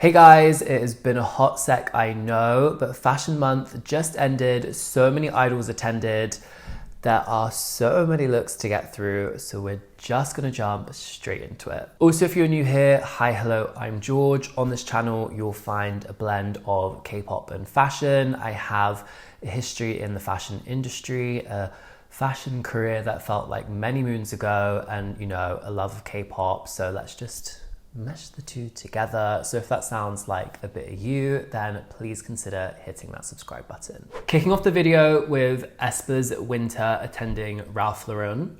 Hey guys, it has been a hot sec, I know, but Fashion Month just ended. So many idols attended. There are so many looks to get through, so we're just gonna jump straight into it. Also, if you're new here, hi, hello, I'm George. On this channel, you'll find a blend of K-pop and fashion. I have a history in the fashion industry, a fashion career that felt like many moons ago, and you know, a love of K-pop. So let's just mesh the two together. So if that sounds like a bit of you, then please consider hitting that subscribe button. Kicking off the video with aespa's Winter attending Ralph Lauren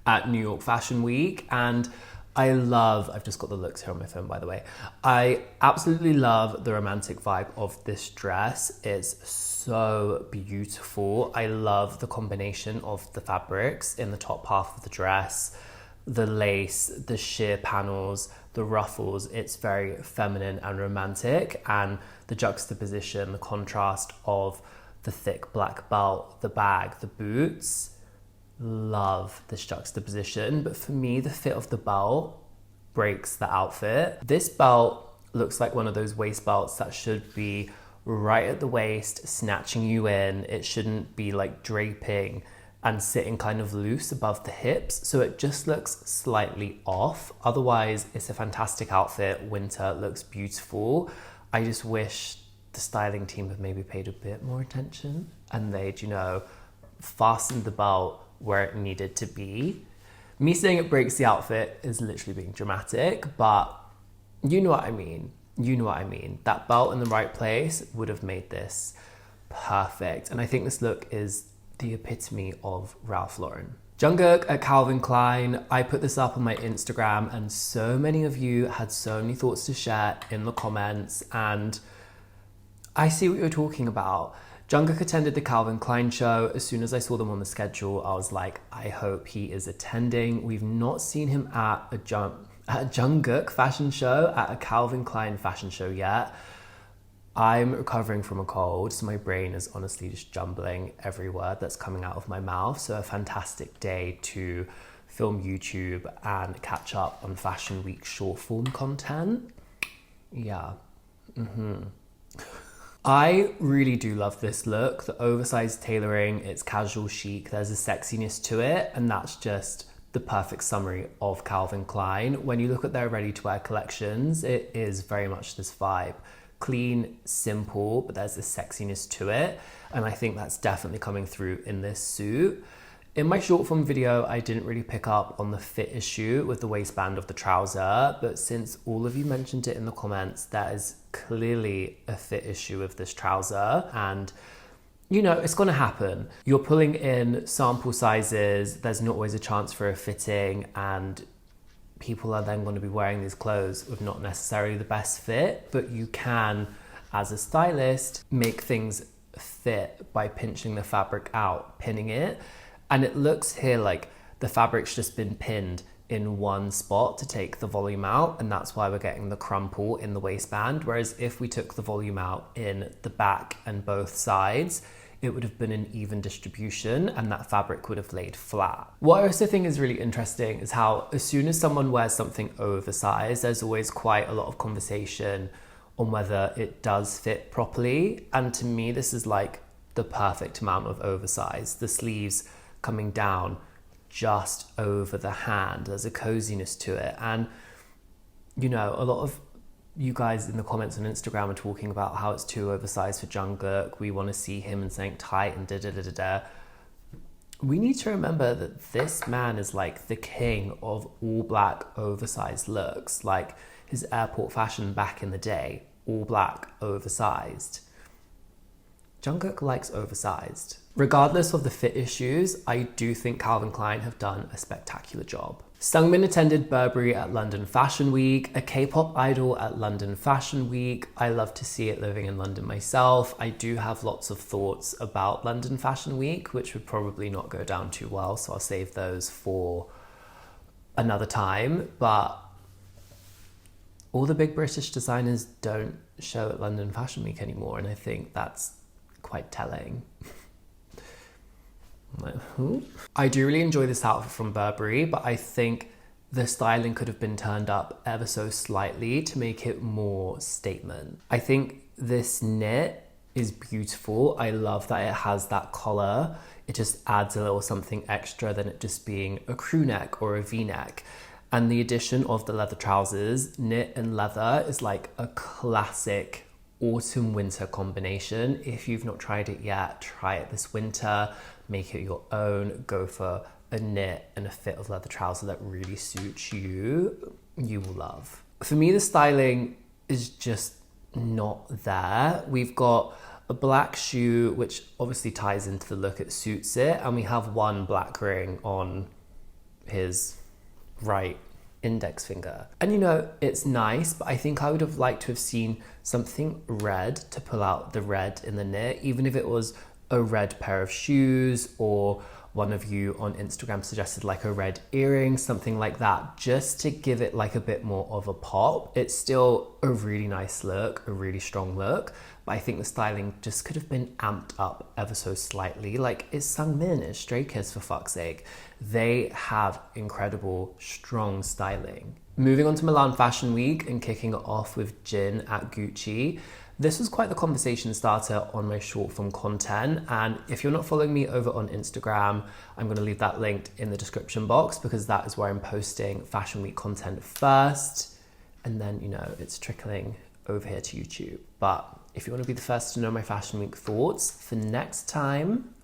at New York Fashion Week. And I've just got the looks here on my phone, by the way. I absolutely love the romantic vibe of this dress. It's so beautiful. I love the combination of the fabrics in the top half of the dress, the lace, the sheer panels, the ruffles. It's very feminine and romantic, and the juxtaposition, the contrast of the thick black belt, the bag, the boots. Love this juxtaposition, but for me, the fit of the belt breaks the outfit. This belt looks like one of those waist belts that should be right at the waist, snatching you in. It shouldn't be like draping and sitting kind of loose above the hips, so it just looks slightly off. Otherwise, it's a fantastic outfit. Winter looks beautiful. I just wish the styling team had maybe paid a bit more attention and they'd, you know, fastened the belt where it needed to be. Me saying it breaks the outfit is literally being dramatic, but you know what I mean. You know what I mean. That belt in the right place would have made this perfect. And I think this look is the epitome of Ralph Lauren. Jungkook at Calvin Klein. I put this up on my Instagram and so many of you had so many thoughts to share in the comments, and I see what you're talking about. Jungkook attended the Calvin Klein show. As soon as I saw them on the schedule, I was like, I hope he is attending. We've not seen him at a Jungkook fashion show, at a Calvin Klein fashion show yet. I'm recovering from a cold, so my brain is honestly just jumbling every word that's coming out of my mouth. So a fantastic day to film YouTube and catch up on Fashion Week short form content. Yeah. I really do love this look. The oversized tailoring, it's casual chic, there's a sexiness to it, and that's just the perfect summary of Calvin Klein. When you look at their ready-to-wear collections, it is very much this vibe. Clean, simple, but there's a sexiness to it, and I think that's definitely coming through in this suit. In my short form video, I didn't really pick up on the fit issue with the waistband of the trouser, but since all of you mentioned it in the comments, that is clearly a fit issue with this trouser, and you know, it's gonna happen. You're pulling in sample sizes, there's not always a chance for a fitting, and people are then going to be wearing these clothes with not necessarily the best fit, but you can, as a stylist, make things fit by pinching the fabric out, pinning it. And it looks here like the fabric's just been pinned in one spot to take the volume out, and that's why we're getting the crumple in the waistband. Whereas if we took the volume out in the back and both sides, it would have been an even distribution and that fabric would have laid flat. What I also think is really interesting is how as soon as someone wears something oversized, there's always quite a lot of conversation on whether it does fit properly. And to me, this is like the perfect amount of oversized. The sleeves coming down just over the hand. There's a coziness to it. And you know, a lot of you guys in the comments on Instagram are talking about how it's too oversized for Jungkook. We want to see him in something tight and da-da-da-da-da. We need to remember that this man is like the king of all black oversized looks. Like his airport fashion back in the day, all black oversized. Jungkook likes oversized. Regardless of the fit issues, I do think Calvin Klein have done a spectacular job. Seungmin attended Burberry at London Fashion Week, a K-pop idol at London Fashion Week. I love to see it living in London myself. I do have lots of thoughts about London Fashion Week, which would probably not go down too well, so I'll save those for another time. But all the big British designers don't show at London Fashion Week anymore, and I think that's quite telling. Like, who? I do really enjoy this outfit from Burberry, but I think the styling could have been turned up ever so slightly to make it more statement. I think this knit is beautiful. I love that it has that collar. It just adds a little something extra than it just being a crew neck or a V-neck. And the addition of the leather trousers, knit and leather, is like a classic autumn-winter combination. If you've not tried it yet, try it this winter, make it your own, go for a knit and a fit of leather trouser that really suits you, you will love. For me, the styling is just not there. We've got a black shoe, which obviously ties into the look, it suits it, and we have one black ring on his right index finger. And you know, it's nice, but I think I would have liked to have seen something red to pull out the red in the knit, even if it was a red pair of shoes, or one of you on Instagram suggested like a red earring, something like that, just to give it like a bit more of a pop. It's still a really nice look, a really strong look, but I think the styling just could have been amped up ever so slightly. Like, it's Seungmin, it's Stray Kids, for fuck's sake. They have incredible, strong styling. Moving on to Milan Fashion Week and kicking it off with Jin at Gucci. This was quite the conversation starter on my short form content, and if you're not following me over on Instagram, I'm going to leave that linked in the description box, because that is where I'm posting Fashion Week content first, and then, you know, it's trickling over here to YouTube. But if you want to be the first to know my Fashion Week thoughts for next time,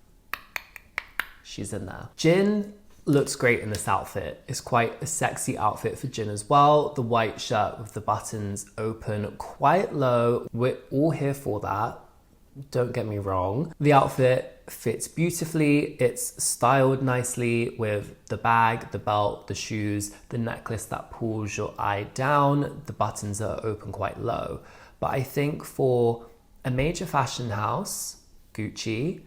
she's in there. Jin looks great in this outfit. It's quite a sexy outfit for Jin as well. The white shirt with the buttons open quite low. We're all here for that. Don't get me wrong. The outfit fits beautifully. It's styled nicely with the bag, the belt, the shoes, the necklace that pulls your eye down. The buttons are open quite low. But I think for a major fashion house, Gucci,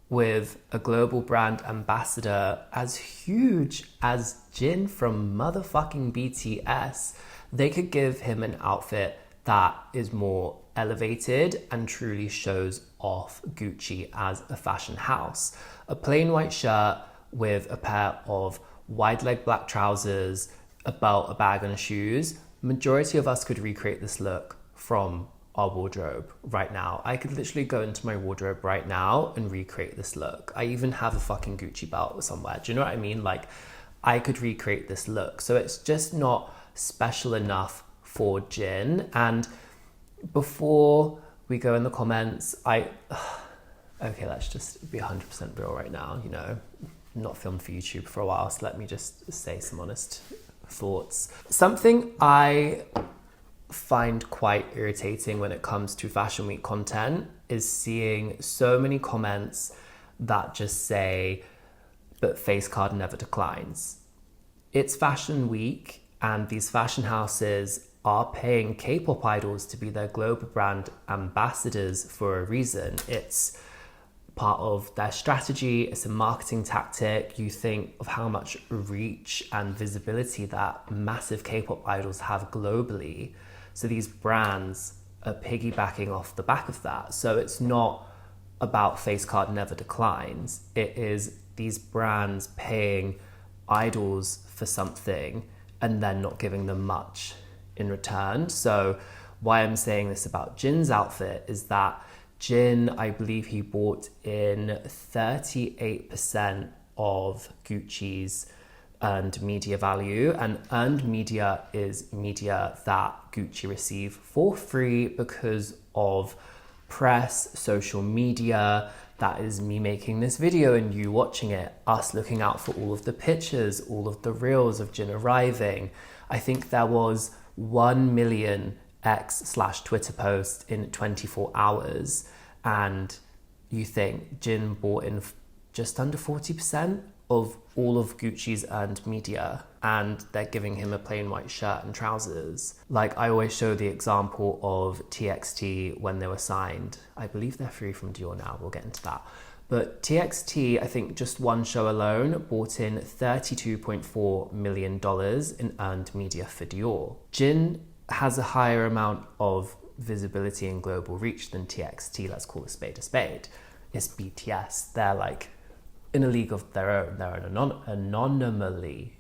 with a global brand ambassador as huge as Jin from motherfucking BTS, they could give him an outfit that is more elevated and truly shows off Gucci as a fashion house. A plain white shirt with a pair of wide leg black trousers, a belt, a bag and shoes. Majority of us could recreate this look from our wardrobe right now. I could literally go into my wardrobe right now and recreate this look. I even have a fucking Gucci belt somewhere. Do you know what I mean? Like, I could recreate this look. So it's just not special enough for Jin. And before we go in the comments, okay, let's just be 100% real right now. You know, not filmed for YouTube for a while, so let me just say some honest thoughts. Something I find quite irritating when it comes to Fashion Week content is seeing so many comments that just say, but face card never declines. It's Fashion Week, and these fashion houses are paying K-pop idols to be their global brand ambassadors for a reason. It's part of their strategy. It's a marketing tactic. You think of how much reach and visibility that massive K-pop idols have globally. So these brands are piggybacking off the back of that. So it's not about face card never declines. It is these brands paying idols for something and then not giving them much in return. So why I'm saying this about Jin's outfit is that Jin, I believe he bought in 38% of Gucci's earned media value, and earned media is media that Gucci receive for free because of press, social media. That is me making this video and you watching it, us looking out for all of the pictures, all of the reels of Jin arriving. I think there was 1 million X/Twitter posts in 24 hours, and you think Jin bought in just under 40% of all of Gucci's earned media, and they're giving him a plain white shirt and trousers. Like, I always show the example of TXT when they were signed. I believe they're free from Dior now, we'll get into that. But TXT, I think just one show alone, brought in $32.4 million in earned media for Dior. Jin has a higher amount of visibility and global reach than TXT, let's call a spade a spade. It's BTS, they're like in a league of their own, they're an anomaly.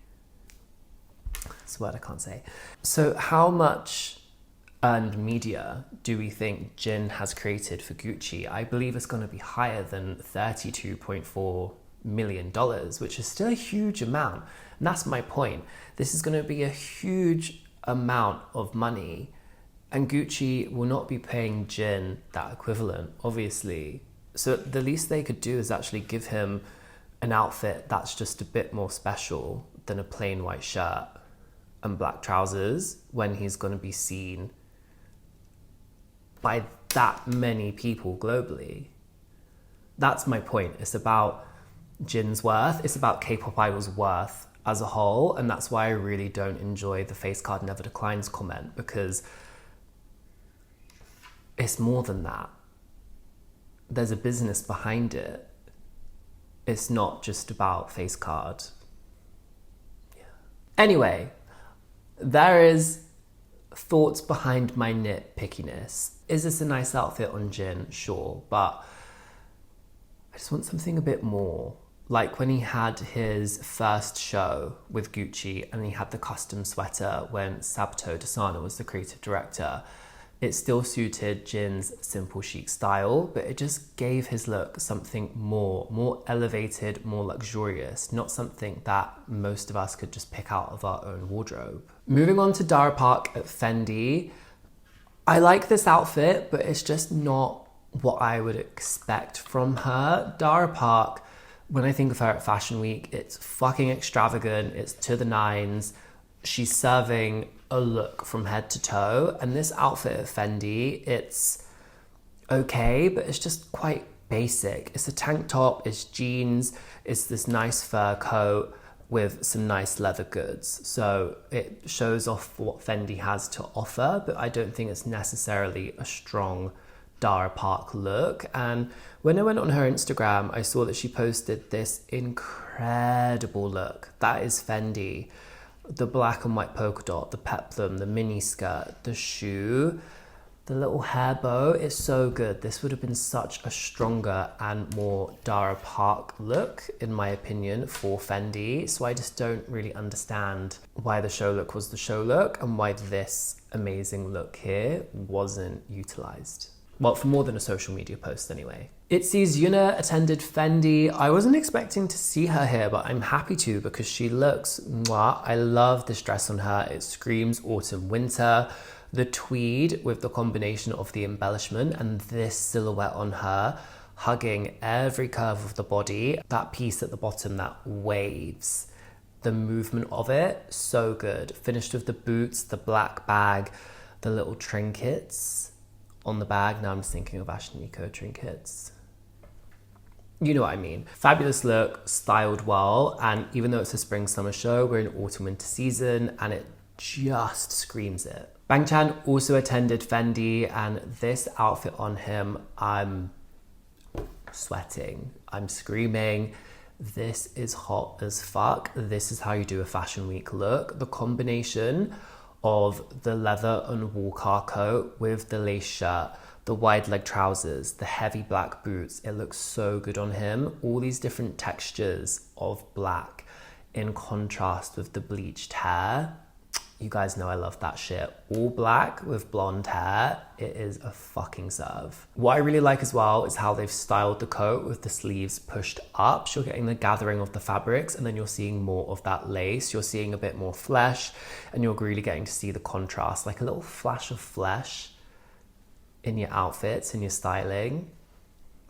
It's a word I can't say. So how much earned media do we think Jin has created for Gucci? I believe it's going to be higher than $32.4 million, which is still a huge amount. And that's my point. This is going to be a huge amount of money, and Gucci will not be paying Jin that equivalent, obviously. So the least they could do is actually give him an outfit that's just a bit more special than a plain white shirt and black trousers when he's going to be seen by that many people globally. That's my point. It's about Jin's worth. It's about K-pop idols' worth as a whole. And that's why I really don't enjoy the face card never declines comment, because it's more than that. There's a business behind it. It's not just about face card. Yeah. Anyway, there is thoughts behind my nitpickiness. Is this a nice outfit on Jin? Sure, but I just want something a bit more. Like when he had his first show with Gucci and he had the custom sweater when Sabto Desana was the creative director. It still suited Jin's simple chic style, but it just gave his look something more elevated, more luxurious, not something that most of us could just pick out of our own wardrobe. Moving on to Dara Park at Fendi. I like this outfit, but it's just not what I would expect from her. Dara Park, when I think of her at Fashion Week, it's fucking extravagant, it's to the nines. She's serving a look from head to toe, and this outfit at Fendi, it's okay, but it's just quite basic. It's a tank top, it's jeans, it's this nice fur coat with some nice leather goods. So it shows off what Fendi has to offer, but I don't think it's necessarily a strong Dara Park look. And when I went on her Instagram, I saw that she posted this incredible look. That is Fendi. The black and white polka dot, the peplum, the mini skirt, the shoe, the little hair bow is so good. This would have been such a stronger and more Dara Park look, in my opinion, for Fendi. So I just don't really understand why the show look was the show look and why this amazing look here wasn't utilized. Well, for more than a social media post anyway. Itzy's Yuna attended Fendi. I wasn't expecting to see her here, but I'm happy to because she looks mwah. I love this dress on her. It screams autumn winter. The tweed with the combination of the embellishment and this silhouette on her, hugging every curve of the body. That piece at the bottom that waves. The movement of it, so good. Finished with the boots, the black bag, the little trinkets on the bag. Now I'm just thinking of Ashley Nico trinkets. You know what I mean. Fabulous look, styled well, and even though it's a spring summer show, we're in autumn winter season and it just screams it. Bang Chan also attended Fendi, and this outfit on him, I'm sweating, I'm screaming. This is hot as fuck. This is how you do a Fashion Week look. The combination of the leather and wool car coat with the lace shirt, the wide leg trousers, the heavy black boots. It looks so good on him. All these different textures of black in contrast with the bleached hair. You guys know I love that shit. All black with blonde hair. It is a fucking serve. What I really like as well is how they've styled the coat with the sleeves pushed up. So you're getting the gathering of the fabrics and then you're seeing more of that lace. You're seeing a bit more flesh and you're really getting to see the contrast, like a little flash of flesh in your outfits and your styling.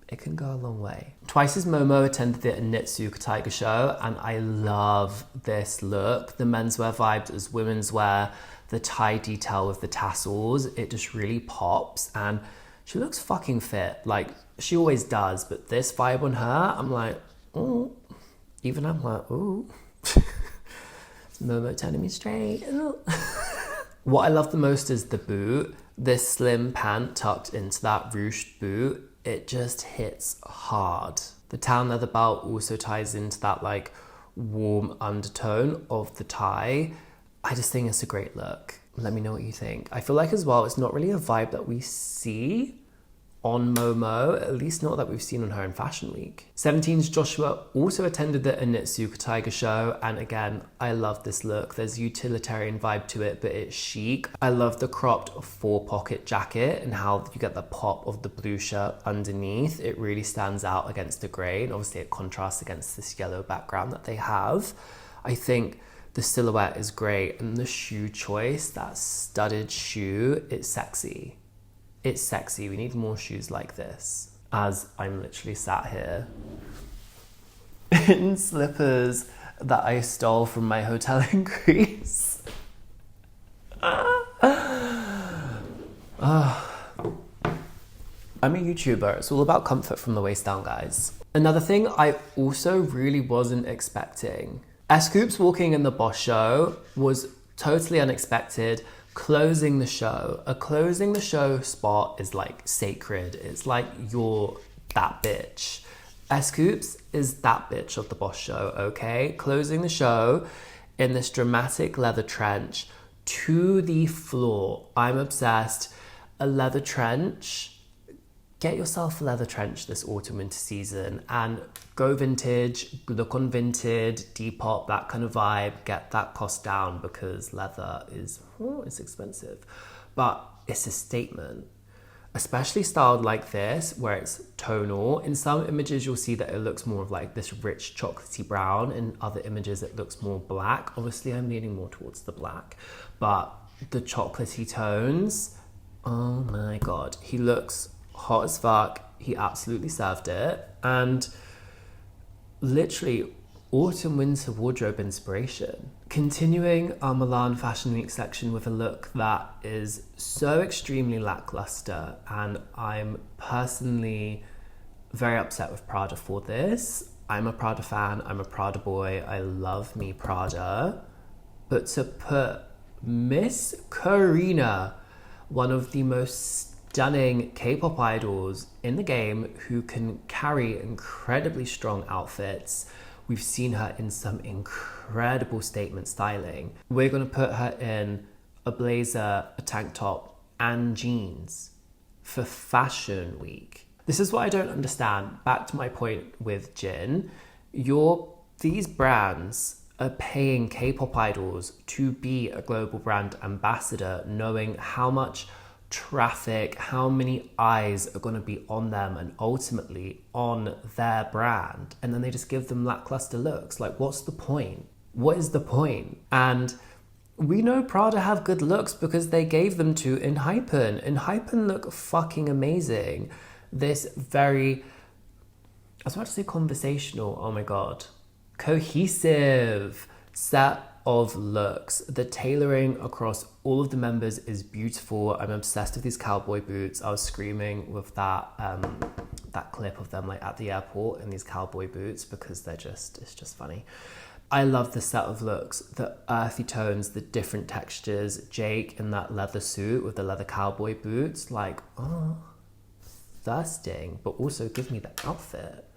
It can go a long way. Twice's Momo attended the Onitsuka Tiger show and I love this look. The menswear vibes as women's wear, the tie detail with the tassels, it just really pops and she looks fucking fit. Like she always does, but this vibe on her, I'm like, oh, even I'm like, ooh. Momo turning me straight. What I love the most is the boot. This slim pant tucked into that ruched boot. It just hits hard. The tan leather belt also ties into that like warm undertone of the tie. I just think it's a great look. Let me know what you think. I feel like as well, it's not really a vibe that we see on Momo, at least not that we've seen on her in Fashion Week. 17's Joshua also attended the Onitsuka Tiger show, and again, I love this look. There's a utilitarian vibe to it, but it's chic. I love the cropped 4-pocket jacket and how you get the pop of the blue shirt underneath. It really stands out against the grey, and obviously it contrasts against this yellow background that they have. I think the silhouette is great, and the shoe choice, that studded shoe, it's sexy. It's sexy. We need more shoes like this. As I'm literally sat here in slippers that I stole from my hotel in Greece. I'm a YouTuber. It's all about comfort from the waist down, guys. Another thing I also really wasn't expecting. SCoups walking in the Boss show was totally unexpected. Closing the show. A closing the show spot is like sacred. It's like you're that bitch. SCoups is that bitch of the Boss show, okay? Closing the show in this dramatic leather trench to the floor. I'm obsessed. A leather trench. Get yourself a leather trench this autumn winter season and go vintage, look on Vinted, Depop, that kind of vibe. Get that cost down because leather is, it's expensive. But it's a statement, especially styled like this where it's tonal. In some images you'll see that it looks more of like this rich chocolatey brown. In other images it looks more black. Obviously I'm leaning more towards the black, but the chocolatey tones, oh my God, he looks hot as fuck. He absolutely served it. And literally autumn winter wardrobe inspiration. Continuing our Milan Fashion Week section with a look that is so extremely lackluster, and I'm personally very upset with Prada for this. I'm a Prada fan, I'm a Prada boy, I love me Prada. But to put Miss Karina, one of the most stunning K-pop idols in the game who can carry incredibly strong outfits. We've seen her in some incredible statement styling. We're going to put her in a blazer, a tank top, and jeans for Fashion Week. This is what I don't understand. Back to my point with Jin. These brands are paying K-pop idols to be a global brand ambassador, knowing how much traffic, how many eyes are going to be on them and ultimately on their brand, and then they just give them lackluster looks. Like, what's the point? What is the point? And we know Prada have good looks because they gave them to Enhypen. Enhypen look fucking amazing. This very, I was about to say conversational, oh my God, cohesive set of looks. The tailoring across all of the members is beautiful. I'm obsessed with these cowboy boots. I was screaming with that clip of them like at the airport in these cowboy boots because it's just funny. I love the set of looks, the earthy tones, the different textures. Jake in that leather suit with the leather cowboy boots, like, oh, thirsting, but also give me the outfit.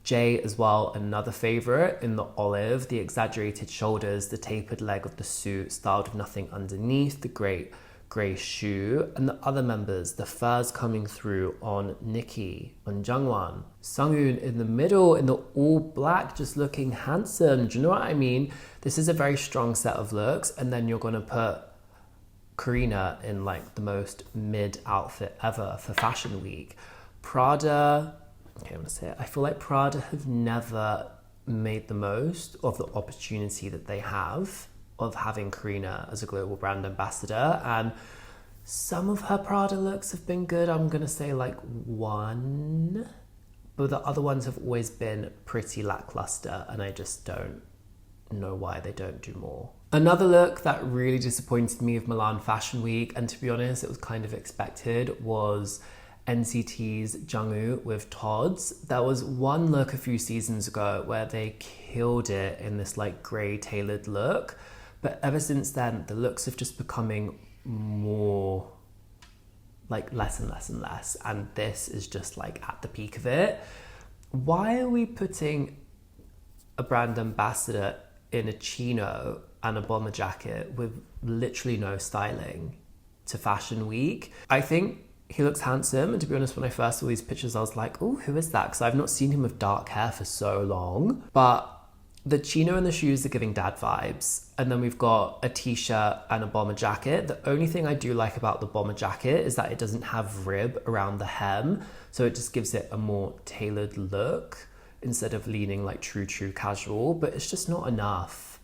Jay as well, another favourite in the olive, the exaggerated shoulders, the tapered leg of the suit, styled with nothing underneath, the great grey shoe, and the other members, the furs coming through on Nikki, on Jungwon. Seungmin in the middle, in the all black, just looking handsome. Do you know what I mean? This is a very strong set of looks, and then you're going to put Karina in like the most mid outfit ever for Fashion Week. Prada, okay, I'm gonna say it. I feel like Prada have never made the most of the opportunity that they have of having Karina as a global brand ambassador. And some of her Prada looks have been good. I'm gonna say like one, but the other ones have always been pretty lackluster, and I just don't know why they don't do more. Another look that really disappointed me of Milan Fashion Week, and to be honest, it was kind of expected, was NCT's Jungwoo with Tod's. There was one look a few seasons ago where they killed it in this like grey tailored look, but ever since then the looks have just becoming more like less and less and less, and this is just like at the peak of it. Why are we putting a brand ambassador in a chino and a bomber jacket with literally no styling to Fashion Week? I think he looks handsome. And to be honest, when I first saw these pictures, I was like, oh, who is that? Because I've not seen him with dark hair for so long. But the chino and the shoes are giving dad vibes. And then we've got a t-shirt and a bomber jacket. The only thing I do like about the bomber jacket is that it doesn't have rib around the hem. So it just gives it a more tailored look instead of leaning like true casual. But it's just not enough.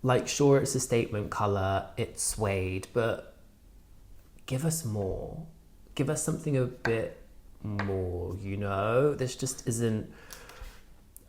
Like, sure, it's a statement color, it's suede, but give us more. Give us something a bit more, you know? This just isn't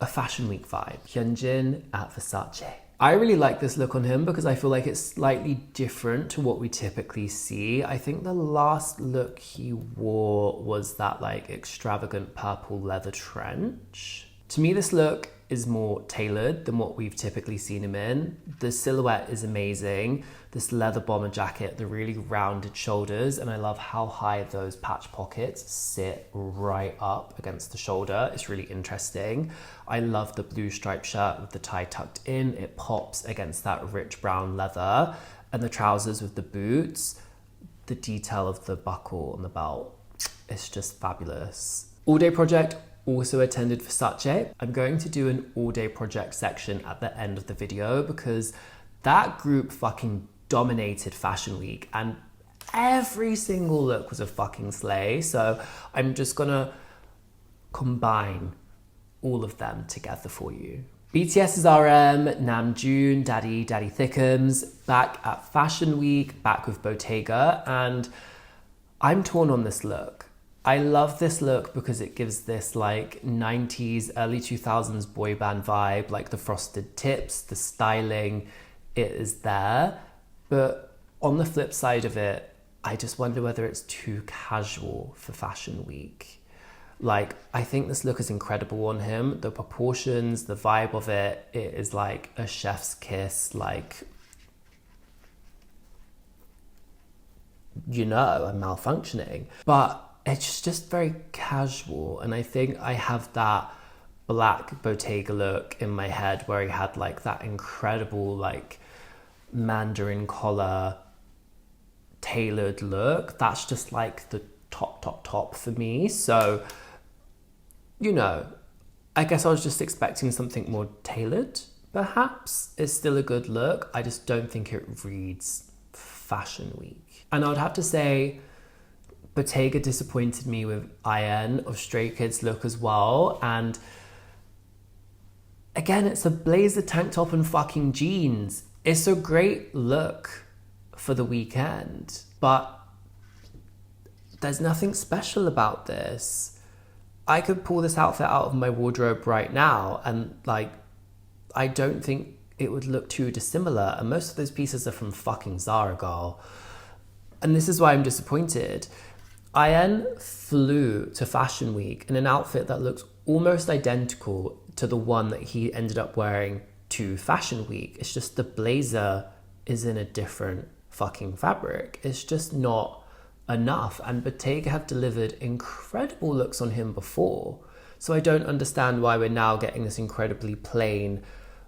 a fashion week vibe. Hyunjin at Versace. I really like this look on him because I feel like it's slightly different to what we typically see. I think the last look he wore was that like extravagant purple leather trench. To me, this look is more tailored than what we've typically seen him in. The silhouette is amazing. This leather bomber jacket, the really rounded shoulders, and I love how high those patch pockets sit right up against the shoulder. It's really interesting. I love the blue striped shirt with the tie tucked in. It pops against that rich brown leather, and the trousers with the boots. The detail of the buckle on the belt, it's just fabulous. All Day Project also attended Versace. I'm going to do an All Day Project section at the end of the video because that group fucking dominated Fashion Week and every single look was a fucking slay. So I'm just gonna combine all of them together for you. BTS's RM, Namjoon, Daddy Thickums, back at Fashion Week, back with Bottega, and I'm torn on this look. I love this look because it gives this like 90s, early 2000s boy band vibe, like the frosted tips, the styling, it is there. But on the flip side of it, I just wonder whether it's too casual for Fashion Week. Like, I think this look is incredible on him. The proportions, the vibe of it, it is like a chef's kiss, like, you know, I'm malfunctioning. But it's just very casual, and I think I have that black Bottega look in my head where he had like that incredible like mandarin collar tailored look. That's just like the top for me. So, you know, I guess I was just expecting something more tailored, perhaps. It's still a good look. I just don't think it reads Fashion Week. And I would have to say, Bottega disappointed me with IN of Stray Kids look as well. And again, it's a blazer tank top and fucking jeans. It's a great look for the weekend, but there's nothing special about this. I could pull this outfit out of my wardrobe right now and like, I don't think it would look too dissimilar. And most of those pieces are from fucking Zara, girl. And this is why I'm disappointed. IN flew to Fashion Week in an outfit that looks almost identical to the one that he ended up wearing to Fashion Week. It's just the blazer is in a different fucking fabric. It's just not enough. And Bottega have delivered incredible looks on him before. So I don't understand why we're now getting this incredibly plain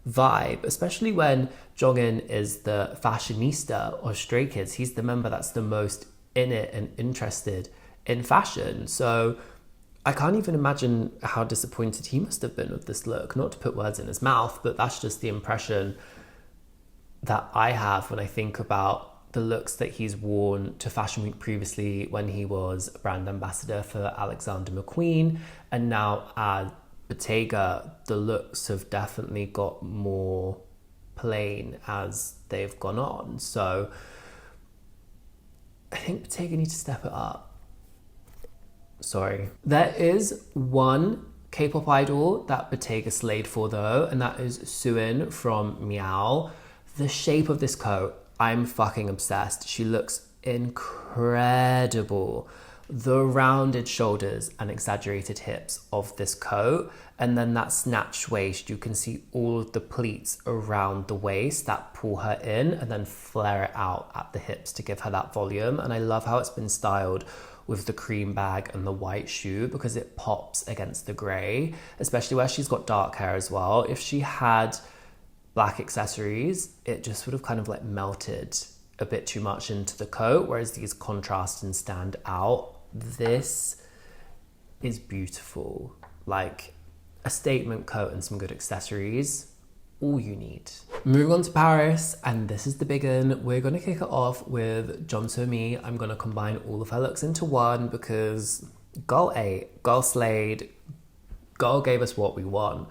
vibe, especially when Jongin is the fashionista of Stray Kids. He's the member that's the most in it and interested in fashion. So I can't even imagine how disappointed he must have been with this look. Not to put words in his mouth, but that's just the impression that I have when I think about the looks that he's worn to Fashion Week previously when he was a brand ambassador for Alexander McQueen, and now at Bottega, the looks have definitely got more plain as they've gone on. So I think Bottega need to step it up. Sorry. There is one K-pop idol that Bottega slayed for though, and that is Suin from Meow. The shape of this coat, I'm fucking obsessed. She looks incredible. The rounded shoulders and exaggerated hips of this coat, and then that snatched waist, you can see all of the pleats around the waist that pull her in and then flare it out at the hips to give her that volume. And I love how it's been styled with the cream bag and the white shoe because it pops against the grey, especially where she's got dark hair as well. If she had black accessories, it just would have kind of like melted a bit too much into the coat, whereas these contrast and stand out This is beautiful. Like a statement coat and some good accessories, all you need. Moving on to Paris, and this is the big one. We're gonna kick it off with Jeon Somi. I'm gonna combine all of her looks into one because girl ate, girl slayed, girl gave us what we want.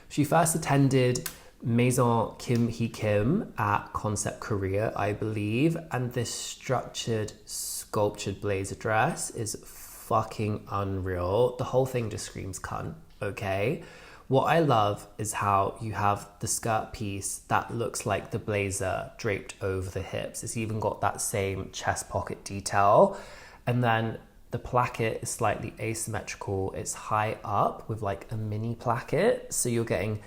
She first attended Maison Kim Hee Kim at Concept Korea, I believe, and this structured, sculptured blazer dress is fucking unreal. The whole thing just screams cunt, okay? What I love is how you have the skirt piece that looks like the blazer draped over the hips. It's even got that same chest pocket detail. And then the placket is slightly asymmetrical. It's high up with like a mini placket. So you're getting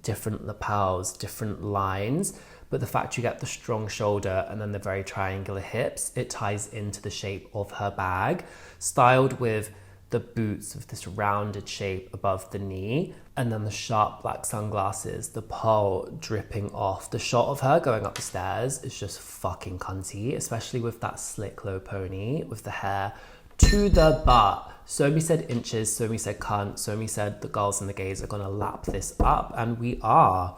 different lapels, different lines. But the fact you get the strong shoulder and then the very triangular hips, it ties into the shape of her bag, styled with the boots with this rounded shape above the knee, and then the sharp black sunglasses, the pearl dripping off. The shot of her going up the stairs is just fucking cunty, especially with that slick low pony with the hair to the butt. Somi said inches, Somi said cunt, Somi said the girls and the gays are gonna lap this up, and we are.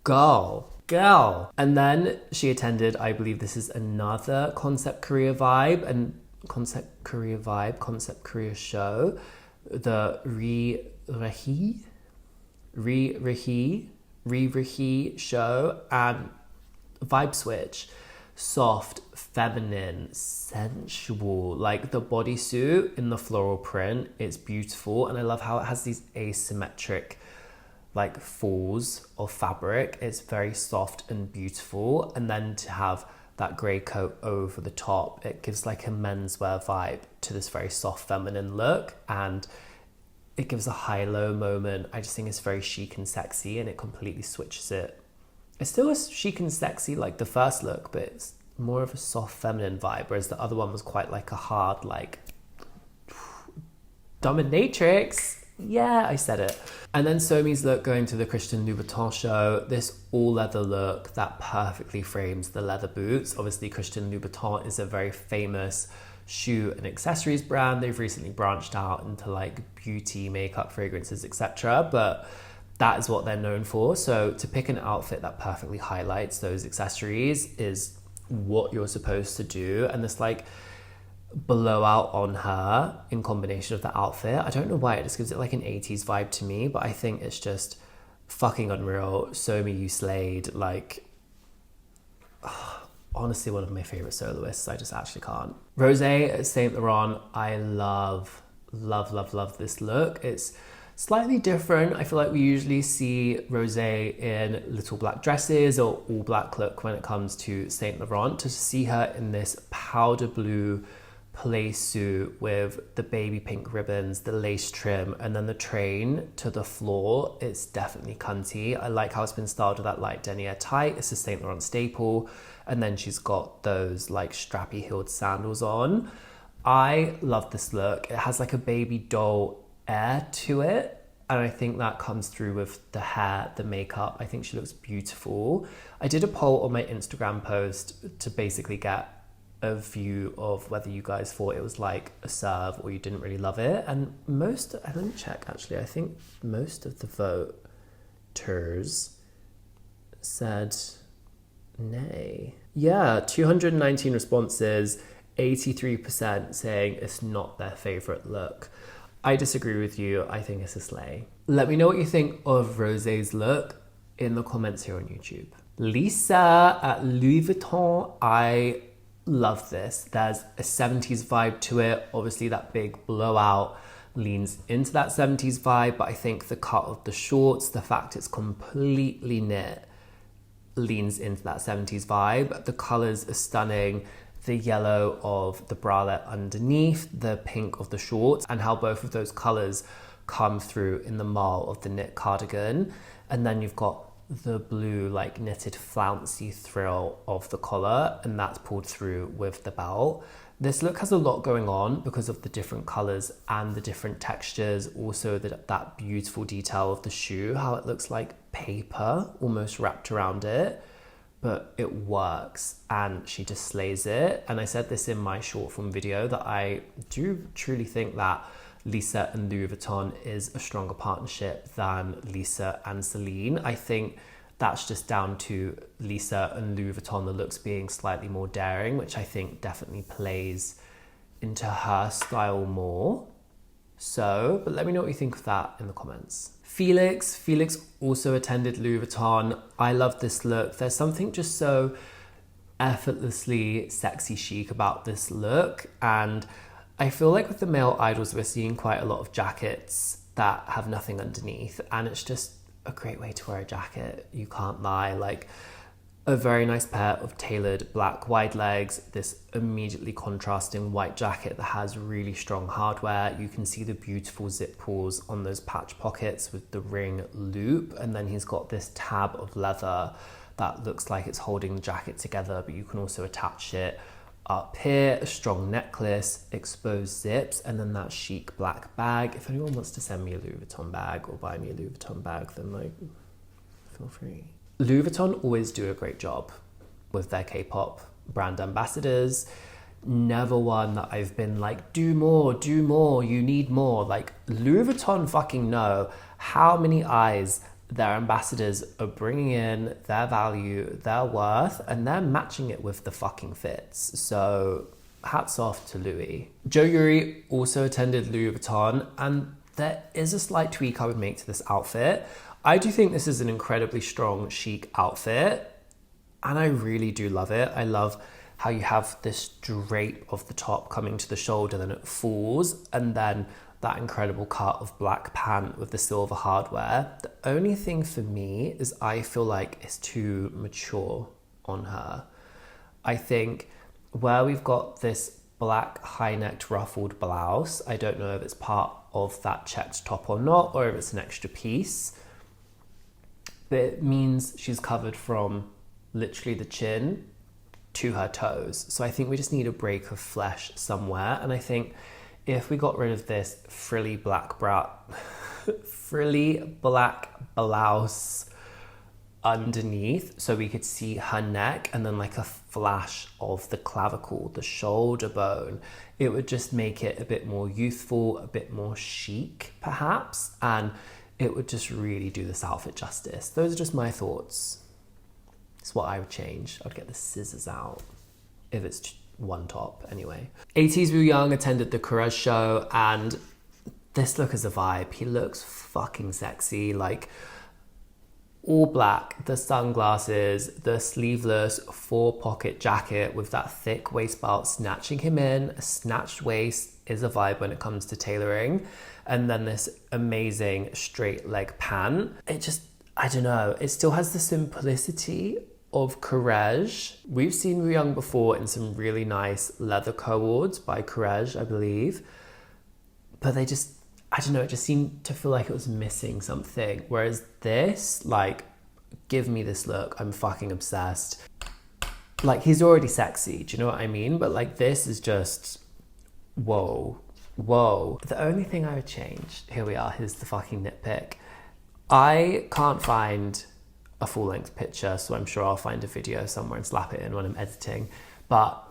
Girl. And then she attended, I believe this is another Concept Korea vibe, and Concept Korea show, the Re show, and vibe switch. Soft, feminine, sensual, like the bodysuit in the floral print, it's beautiful, and I love how it has these asymmetric like falls of fabric. It's very soft and beautiful, and then to have that grey coat over the top, it gives like a menswear vibe to this very soft feminine look, and it gives a high-low moment. I just think it's very chic and sexy, and it completely switches it. It's still as chic and sexy like the first look, but it's more of a soft feminine vibe, whereas the other one was quite like a hard, like dominatrix. Yeah, I said it. And then Somi's look going to the Christian Louboutin show, this all leather look that perfectly frames the leather boots. Obviously, Christian Louboutin is a very famous shoe and accessories brand. They've recently branched out into like beauty, makeup, fragrances, etc. But that is what they're known for. So to pick an outfit that perfectly highlights those accessories is what you're supposed to do. And this like blowout on her in combination with the outfit, I don't know why, it just gives it like an 80s vibe to me, but I think it's just fucking unreal. Somi, you slayed. Like, honestly, one of my favorite soloists. I just actually can't. Rosé at Saint Laurent, I love this look. It's slightly different. I feel like we usually see Rosé in little black dresses or all black look when it comes to Saint Laurent. To see her in this powder blue play suit with the baby pink ribbons, the lace trim, and then the train to the floor, it's definitely cunty. I like how it's been styled with that light denier tight. It's a Saint Laurent staple. And then she's got those like strappy heeled sandals on. I love this look. It has like a baby doll air to it, and I think that comes through with the hair, the makeup. I think she looks beautiful. I did a poll on my Instagram post to basically get a view of whether you guys thought it was like a serve or you didn't really love it, and let me check actually, I think most of the voters said nay. Yeah, 219 responses, 83% saying it's not their favorite look. I disagree with you. I think it's a slay. Let me know what you think of Rosé's look in the comments here on YouTube. Lisa at Louis Vuitton, I love this. There's a 70s vibe to it. Obviously that big blowout leans into that 70s vibe, but I think the cut of the shorts, the fact it's completely knit, leans into that 70s vibe. The colors are stunning. The yellow of the bralette underneath, the pink of the shorts, and how both of those colors come through in the marl of the knit cardigan. And then you've got the blue like knitted flouncy frill of the collar, and that's pulled through with the belt. This look has a lot going on because of the different colors and the different textures. Also that beautiful detail of the shoe, how it looks like paper almost wrapped around it. but it works and she just slays it. And I said this in my short form video that I do truly think that Lisa and Louis Vuitton is a stronger partnership than Lisa and Celine. I think that's just down to Lisa and Louis Vuitton, the looks being slightly more daring, which I think definitely plays into her style more. So, but let me know what you think of that in the comments. Felix also attended Louis Vuitton. I love this look. There's something just so effortlessly sexy chic about this look. And I feel like with the male idols, we're seeing quite a lot of jackets that have nothing underneath. And it's just a great way to wear a jacket. You can't lie. Like, a very nice pair of tailored black wide legs, this immediately contrasting white jacket that has really strong hardware. You can see the beautiful zip pulls on those patch pockets with the ring loop, and then he's got this tab of leather that looks like it's holding the jacket together, but you can also attach it up here, a strong necklace, exposed zips, and then that chic black bag. If anyone wants to send me a Louis Vuitton bag or buy me a Louis Vuitton bag, then like, feel free. Louis Vuitton always do a great job with their K-pop brand ambassadors. Never one that I've been like, do more, you need more. Like, Louis Vuitton fucking know how many eyes their ambassadors are bringing in, their value, their worth, and they're matching it with the fucking fits. So hats off to Louis. Jo Yuri also attended Louis Vuitton, and there is a slight tweak I would make to this outfit. I do think this is an incredibly strong, chic outfit, and I really do love it. I love how you have this drape of the top coming to the shoulder, then it falls, and then that incredible cut of black pant with the silver hardware. The only thing for me is I feel like it's too mature on her. I think where we've got this black high-necked ruffled blouse, I don't know if it's part of that checked top or not, or if it's an extra piece, but it means she's covered from literally the chin to her toes. So I think we just need a break of flesh somewhere. And I think if we got rid of this frilly black blouse underneath, so we could see her neck and then like a flash of the clavicle, the shoulder bone, it would just make it a bit more youthful, a bit more chic perhaps, and it would just really do this outfit justice. Those are just my thoughts. It's what I would change. I'd get the scissors out if it's one top anyway. ATEEZ Wooyoung attended the Courage show, and this look is a vibe. He looks fucking sexy, like all black, the sunglasses, the sleeveless 4-pocket jacket with that thick waist belt snatching him in. A snatched waist is a vibe when it comes to tailoring. And then this amazing straight leg pant. It just, I don't know, it still has the simplicity of Courage. We've seen Wooyoung before in some really nice leather cords by Courage, I believe. But they just, I don't know, it just seemed to feel like it was missing something. Whereas this, like, give me this look. I'm fucking obsessed. Like, he's already sexy, do you know what I mean? But like, this is just, whoa. The only thing I would change, here we are, here's the fucking nitpick. I can't find a full-length picture, so I'm sure I'll find a video somewhere and slap it in when I'm editing. But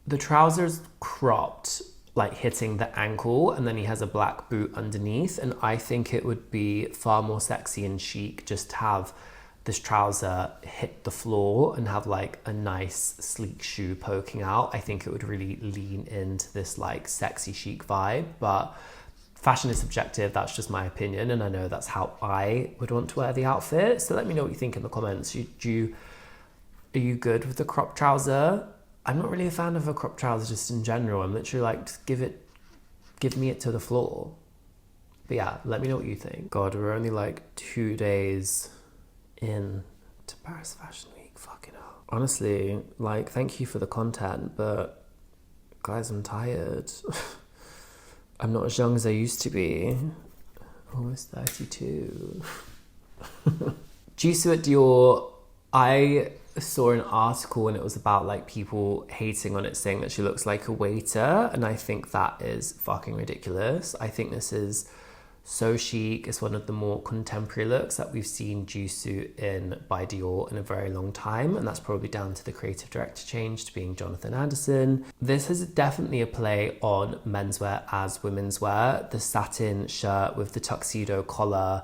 the trousers cropped, like hitting the ankle, and then he has a black boot underneath, and I think it would be far more sexy and chic just to have this trouser hit the floor and have like a nice sleek shoe poking out. I think it would really lean into this like sexy chic vibe, but fashion is subjective. That's just my opinion, and I know that's how I would want to wear the outfit. So let me know what you think in the comments. Are you good with the crop trouser? I'm not really a fan of a crop trouser just in general. I'm literally like, just give me it to the floor. But yeah, let me know what you think. God, we're only like 2 days in to Paris Fashion Week. Fucking hell. Honestly, like, thank you for the content, but guys, I'm tired. I'm not as young as I used to be. Almost 32. Jisoo at Dior, I saw an article and it was about like people hating on it, saying that she looks like a waiter, and I think that is fucking ridiculous. I think this is So chic. It's one of the more contemporary looks that we've seen Jisoo in by Dior in a very long time, and that's probably down to the creative director change to being Jonathan Anderson. This is definitely a play on menswear as women's wear. The satin shirt with the tuxedo collar,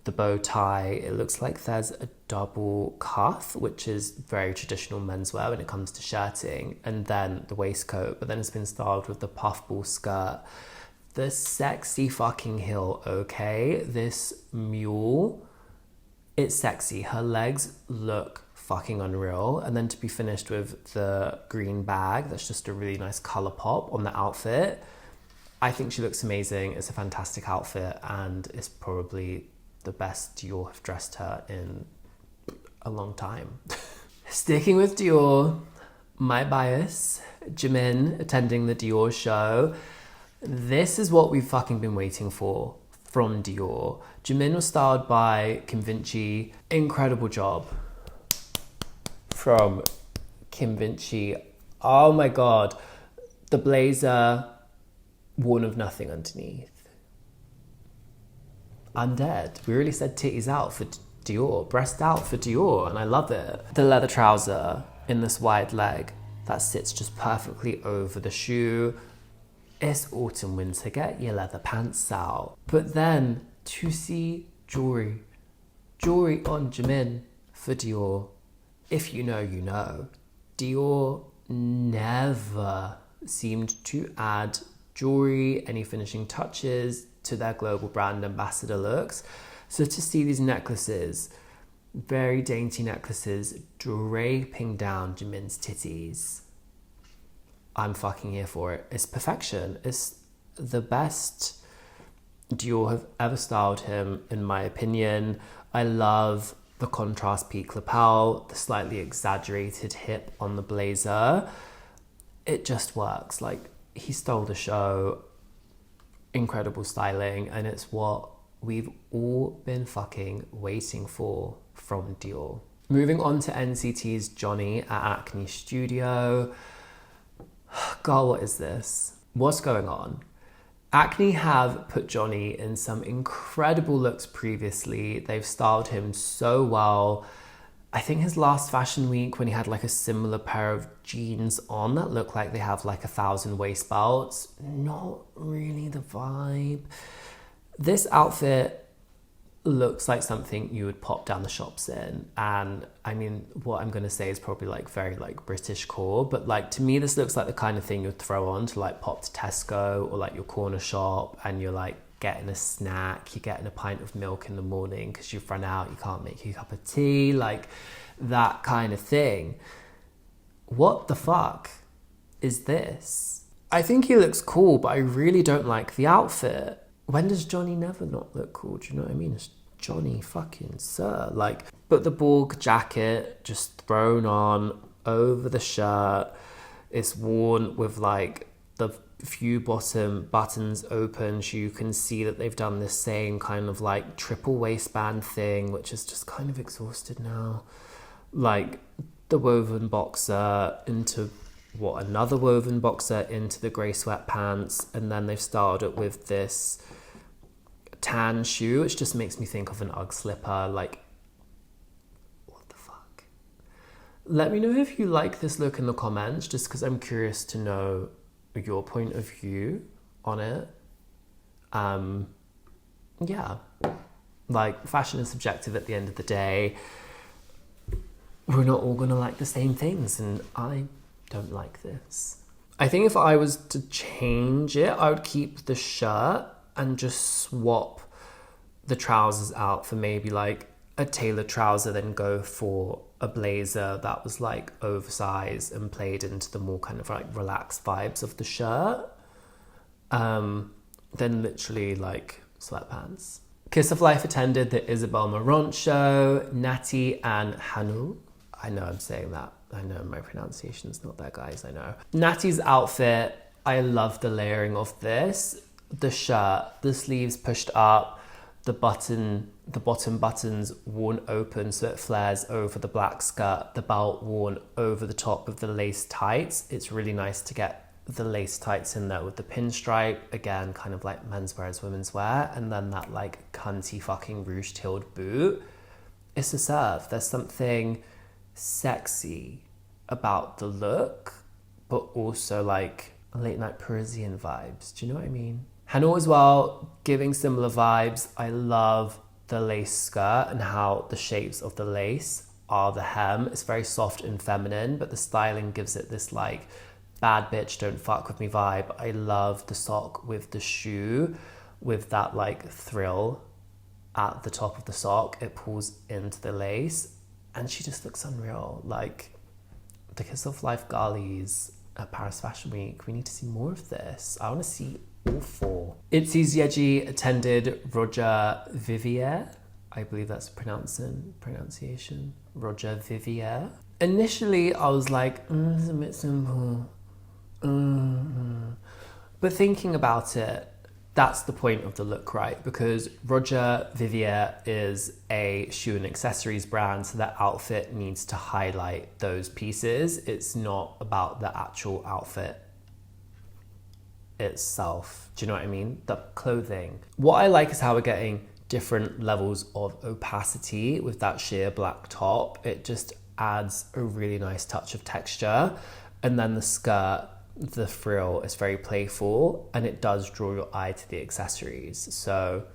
the bow tie, it looks like there's a double cuff, which is very traditional menswear when it comes to shirting, and then the waistcoat, but then it's been styled with the puffball skirt. The sexy fucking heel, okay? This mule, it's sexy. Her legs look fucking unreal. And then to be finished with the green bag, that's just a really nice colour pop on the outfit. I think she looks amazing. It's a fantastic outfit, and it's probably the best Dior have dressed her in a long time. Sticking with Dior, my bias, Jimin attending the Dior show. This is what we've fucking been waiting for from Dior. Jimin was styled by Kim Vinci. Incredible job from Kim Vinci. Oh my God. The blazer, worn of nothing underneath. I'm dead. We really said titties out for Dior, breast out for Dior, and I love it. The leather trouser in this wide leg that sits just perfectly over the shoe. It's autumn winter, get your leather pants out. But then to see jewelry on Jimin for Dior, if you know, you know. Dior never seemed to add jewelry, any finishing touches to their global brand ambassador looks. So to see these necklaces, very dainty necklaces, draping down Jimin's titties, I'm fucking here for it. It's perfection. It's the best Dior have ever styled him, in my opinion. I love the contrast peak lapel, the slightly exaggerated hip on the blazer. It just works. Like, he stole the show. Incredible styling, and it's what we've all been fucking waiting for from Dior. Moving on to NCT's Johnny at Acne Studio. God, what is this? What's going on? Acne have put Johnny in some incredible looks previously. They've styled him so well. I think his last fashion week, when he had like a similar pair of jeans on that look like they have like 1,000 waist belts, not really the vibe. This outfit looks like something you would pop down the shops in, and I mean, what I'm gonna say is probably like very like British core, but like to me this looks like the kind of thing you'd throw on to like pop to Tesco or like your corner shop, and you're like getting a snack, you're getting a pint of milk in the morning because you've run out, you can't make your cup of tea, like that kind of thing. What the fuck is this? I think he looks cool, but I really don't like the outfit. When does Johnny never not look cool? Do you know what I mean? It's Johnny fucking Sir. Like, but the Borg jacket just thrown on over the shirt. It's worn with like the few bottom buttons open, so you can see that they've done this same kind of like triple waistband thing, which is just kind of exhausted now. Like the woven boxer into another woven boxer into the grey sweatpants, and then they've styled it with this tan shoe, which just makes me think of an Ugg slipper. Like, what the fuck? Let me know if you like this look in the comments, just because I'm curious to know your point of view on it. Yeah, like, fashion is subjective at the end of the day. We're not all gonna like the same things, and I don't like this. I think if I was to change it, I would keep the shirt and just swap the trousers out for maybe like a tailored trouser, then go for a blazer that was like oversized and played into the more kind of like relaxed vibes of the shirt. Then literally like sweatpants. Kiss of Life attended the Isabel Marant show. Natty and Hanu. I know I'm saying that. I know my pronunciation's not there, guys, I know. Natty's outfit, I love the layering of this. The shirt, the sleeves pushed up, the bottom buttons worn open so it flares over the black skirt, the belt worn over the top of the lace tights. It's really nice to get the lace tights in there with the pinstripe, again, kind of like menswear as women's wear, and then that like cunty fucking ruche-tailed boot. It's a serve. There's something sexy about the look, but also like late night Parisian vibes. Do you know what I mean? Hanor as well, giving similar vibes. I love the lace skirt and how the shapes of the lace are the hem. It's very soft and feminine, but the styling gives it this like bad bitch don't fuck with me vibe. I love the sock with the shoe with that like thrill at the top of the sock. It pulls into the lace and she just looks unreal. Like the Kiss of Life girlies at Paris Fashion Week. We need to see more of this. I want to see all four. Itzy's Yeji attended Roger Vivier. I believe that's pronunciation. Roger Vivier. Initially, I was like, it's a bit simple. But thinking about it, that's the point of the look, right? Because Roger Vivier is a shoe and accessories brand, so that outfit needs to highlight those pieces. It's not about the actual outfit itself. Do you know what I mean? The clothing. What I like is how we're getting different levels of opacity with that sheer black top. It just adds a really nice touch of texture. And then the skirt, the frill is very playful and it does draw your eye to the accessories. So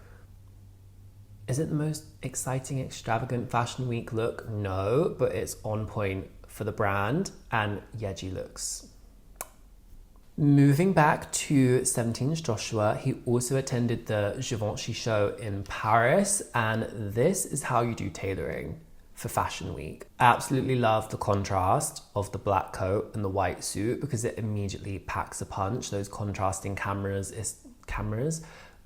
is it the most exciting, extravagant fashion week look? No, but it's on point for the brand and Yeji looks. Moving back to 17's Joshua, he also attended the Givenchy show in Paris, and this is how you do tailoring for Fashion Week. I absolutely love the contrast of the black coat and the white suit because it immediately packs a punch. Those contrasting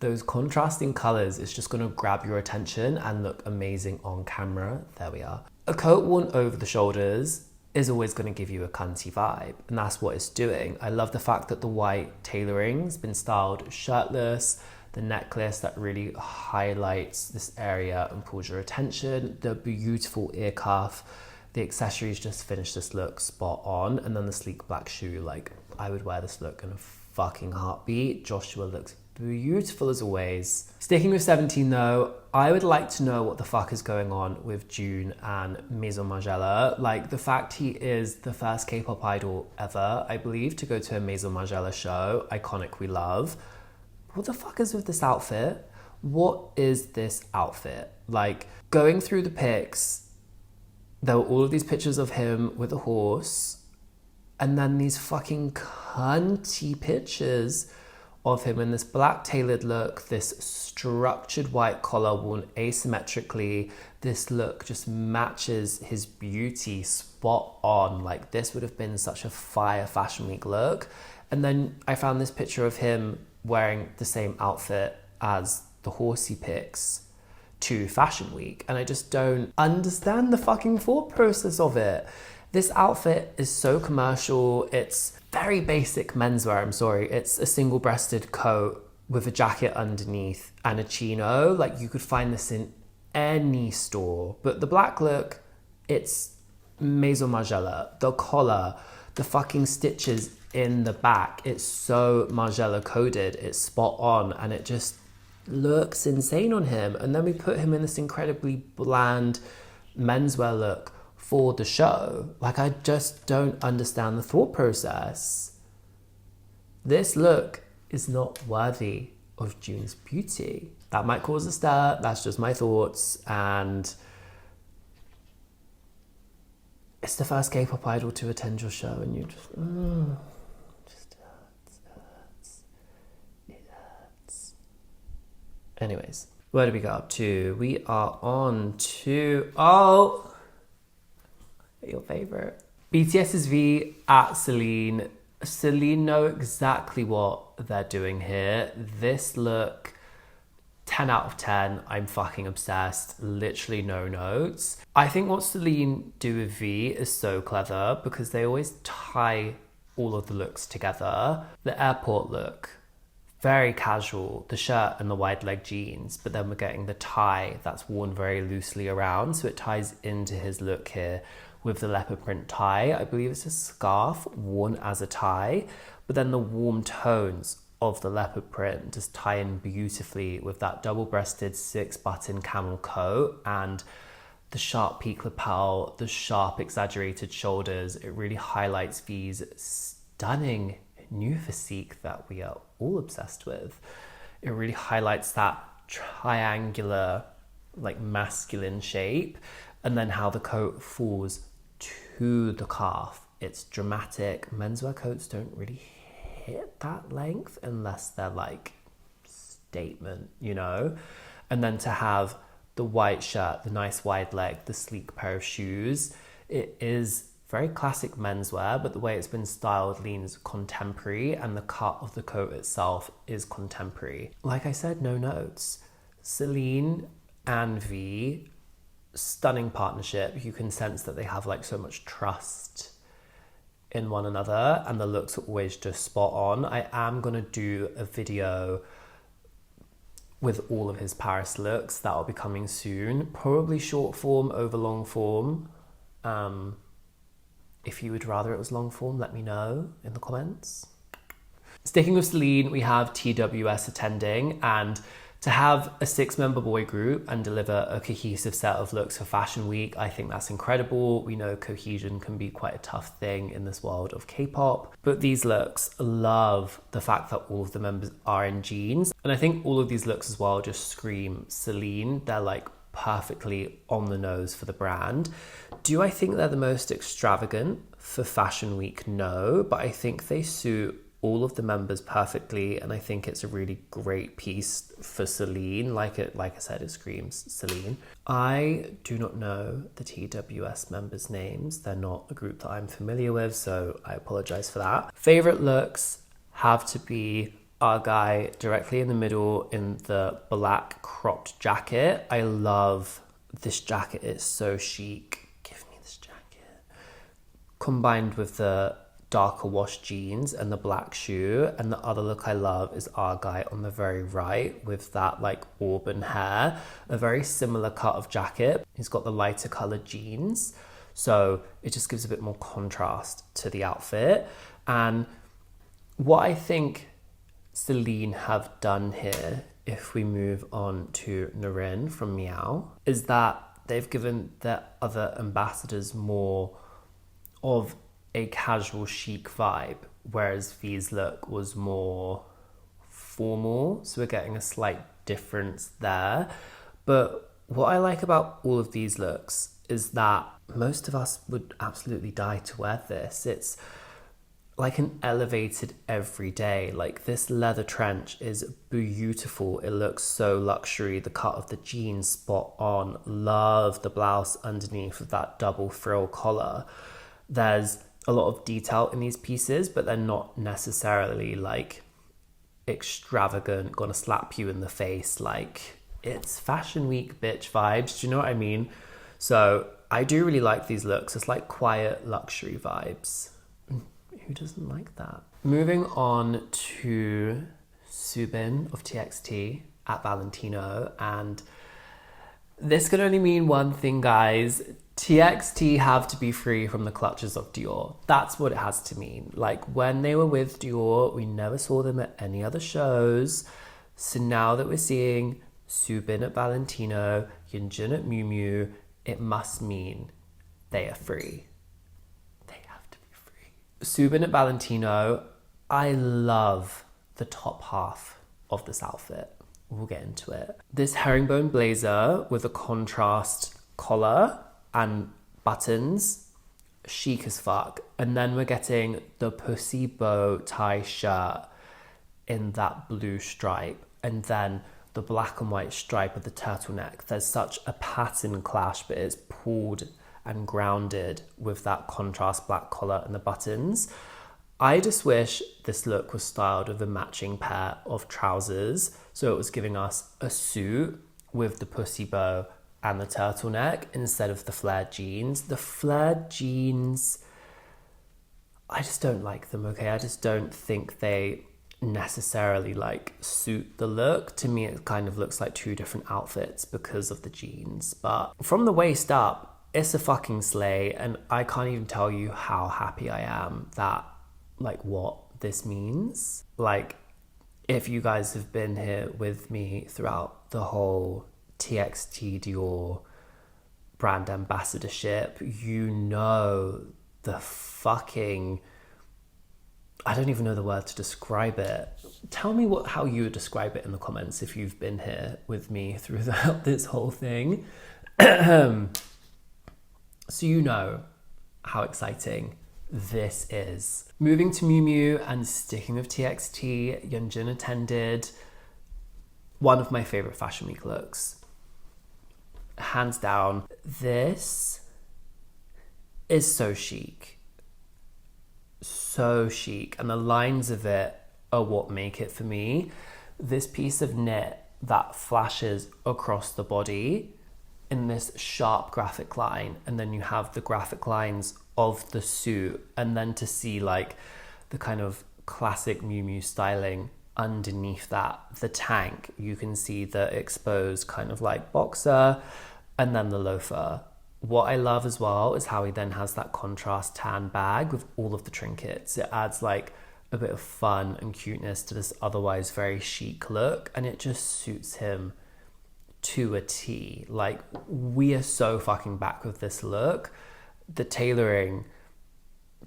those contrasting colours is just going to grab your attention and look amazing on camera. There we are. A coat worn over the shoulders is always going to give you a cunty vibe, and that's what it's doing. I love the fact that the white tailoring's been styled shirtless, the necklace that really highlights this area and pulls your attention, the beautiful ear cuff, the accessories just finish this look spot on, and then the sleek black shoe. Like, I would wear this look in a fucking heartbeat. Joshua looks beautiful as always. Sticking with 17 though, I would like to know what the fuck is going on with June and Maison Margiela. Like, the fact he is the first K-pop idol ever, I believe, to go to a Maison Margiela show. Iconic, we love. What the fuck is with this outfit? What is this outfit? Like, going through the pics, there were all of these pictures of him with a horse, and then these fucking cunty pictures of him in this black tailored look, this structured white collar worn asymmetrically. This look just matches his beauty spot on. Like, this would have been such a fire Fashion Week look. And then I found this picture of him wearing the same outfit as the horsey pics to Fashion Week, and I just don't understand the fucking thought process of it. This outfit is so commercial. It's very basic menswear, I'm sorry. It's a single-breasted coat with a jacket underneath and a chino. Like, you could find this in any store. But the black look, it's Maison Margiela. The collar, the fucking stitches in the back, it's so Margiela coded. It's spot on, and it just looks insane on him. And then we put him in this incredibly bland menswear look for the show. Like, I just don't understand the thought process. This look is not worthy of June's beauty. That might cause a stir. That's just my thoughts. And it's the first K-pop idol to attend your show, and you just hurts. It hurts. Anyways, where do we go up to? We are on to your favorite. BTS's V at Celine. Celine know exactly what they're doing here. This look, 10 out of 10. I'm fucking obsessed. Literally no notes. I think what Celine do with V is so clever because they always tie all of the looks together. The airport look, very casual, the shirt and the wide leg jeans, but then we're getting the tie that's worn very loosely around, so it ties into his look here with the leopard print tie. I believe it's a scarf worn as a tie, but then the warm tones of the leopard print just tie in beautifully with that double-breasted 6-button camel coat and the sharp peak lapel, the sharp exaggerated shoulders. It really highlights V's stunning new physique that we are all obsessed with. It really highlights that triangular, like masculine shape, and then how the coat falls to the calf. It's dramatic. Menswear coats don't really hit that length unless they're like statement, you know? And then to have the white shirt, the nice wide leg, the sleek pair of shoes, it is very classic menswear, but the way it's been styled leans contemporary, and the cut of the coat itself is contemporary. Like I said, no notes. Celine and V, stunning partnership. You can sense that they have like so much trust in one another, and the looks are always just spot on. I am gonna do a video with all of his Paris looks that will be coming soon, probably short form over long form. If you would rather it was long form, let me know in the comments. Sticking with Celine, we have TWS attending, and to have a 6-member boy group and deliver a cohesive set of looks for Fashion Week, I think that's incredible. We know cohesion can be quite a tough thing in this world of K-pop, but these looks, love the fact that all of the members are in jeans. And I think all of these looks as well just scream Celine. They're like perfectly on the nose for the brand. Do I think they're the most extravagant for Fashion Week? No, but I think they suit all of the members perfectly, and I think it's a really great piece for Celine. Like I said, it screams Celine. I do not know the TWS members' names. They're not a group that I'm familiar with, so I apologize for that. Favorite looks have to be our guy directly in the middle in the black cropped jacket. I love this jacket. It's so chic. Give me this jacket. Combined with the darker wash jeans and the black shoe. And the other look I love is our guy on the very right with that like auburn hair, a very similar cut of jacket. He's got the lighter colored jeans, so it just gives a bit more contrast to the outfit. And what I think Celine have done here, if we move on to Narin from Meow, is that they've given their other ambassadors more of a casual chic vibe, whereas V's look was more formal, so we're getting a slight difference there. But what I like about all of these looks is that most of us would absolutely die to wear this. It's like an elevated everyday. Like this leather trench is beautiful. It looks so luxury. The cut of the jeans spot on. Love the blouse underneath with that double frill collar. There's a lot of detail in these pieces, but they're not necessarily like extravagant, gonna slap you in the face. Like it's Fashion Week bitch vibes. Do you know what I mean? So I do really like these looks. It's like quiet luxury vibes. Who doesn't like that? Moving on to Soobin of TXT at Valentino, and this could only mean one thing, guys. TXT have to be free from the clutches of Dior. That's what it has to mean. Like when they were with Dior, we never saw them at any other shows. So now that we're seeing Soobin at Valentino, Hyunjin at Miu Miu, it must mean they are free. They have to be free. Soobin at Valentino, I love the top half of this outfit. We'll get into it. This herringbone blazer with a contrast collar and buttons, chic as fuck. And then we're getting the pussy bow tie shirt in that blue stripe, and then the black and white stripe of the turtleneck. There's such a pattern clash, but it's pulled and grounded with that contrast black collar and the buttons. I just wish this look was styled with a matching pair of trousers, so it was giving us a suit with the pussy bow and the turtleneck instead of the flared jeans. The flared jeans, I just don't like them, okay? I just don't think they necessarily like suit the look. To me, it kind of looks like two different outfits because of the jeans. But from the waist up, it's a fucking slay, and I can't even tell you how happy I am that, like, what this means. Like, if you guys have been here with me throughout the whole TXT Dior brand ambassadorship, you know the fucking... I don't even know the word to describe it. Tell me how you would describe it in the comments if you've been here with me throughout this whole thing. So you know how exciting this is. Moving to Miu Miu and sticking with TXT, Hyunjin attended one of my favourite Fashion Week looks. Hands down, this is so chic. So chic. And the lines of it are what make it for me. This piece of knit that flashes across the body in this sharp graphic line, and then you have the graphic lines of the suit, and then to see like the kind of classic Miu Miu styling underneath that, the tank, you can see the exposed kind of like boxer and then the loafer. What I love as well is how he then has that contrast tan bag with all of the trinkets. It adds like a bit of fun and cuteness to this otherwise very chic look, and it just suits him to a T. Like, we are so fucking back with this look. The tailoring,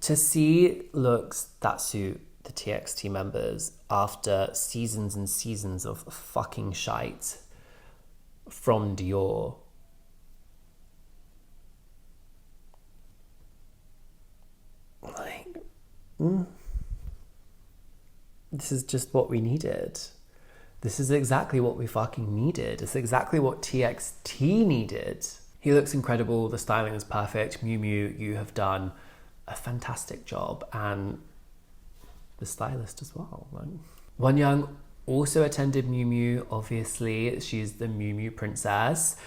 to see looks that suit the TXT members after seasons and seasons of fucking shite from Dior. Like, this is just what we needed. This is exactly what we fucking needed. It's exactly what TXT needed. He looks incredible. The styling is perfect. Miu Miu, you have done a fantastic job. And the stylist as well. Right? Wonyoung also attended Miu Miu, obviously. She's the Miu Miu princess.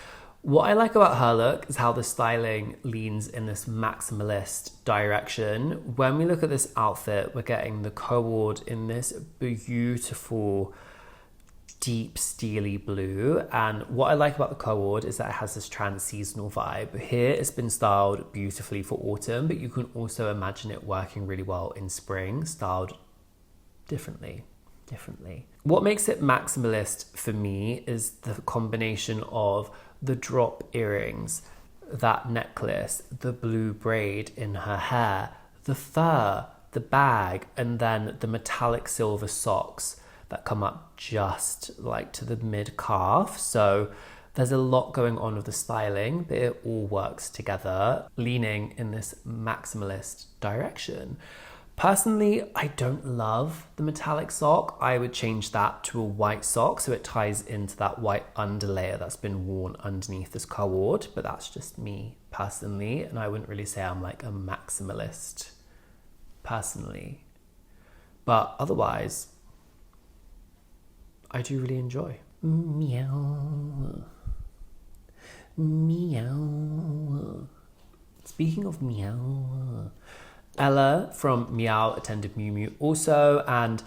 What I like about her look is how the styling leans in this maximalist direction. When we look at this outfit, we're getting the cord in this beautiful deep steely blue, and what I like about the cord is that it has this trans-seasonal vibe. Here it's been styled beautifully for autumn, but you can also imagine it working really well in spring, styled differently. What makes it maximalist for me is the combination of the drop earrings, that necklace, the blue braid in her hair, the fur, the bag, and then the metallic silver socks that come up just like to the mid-calf. So there's a lot going on with the styling, but it all works together, leaning in this maximalist direction. Personally, I don't love the metallic sock. I would change that to a white sock so it ties into that white underlayer that's been worn underneath this cord, but that's just me personally, and I wouldn't really say I'm like a maximalist personally. But otherwise, I do really enjoy. Meow. Meow. Speaking of meow, Ella from Meow attended Miu Miu also, and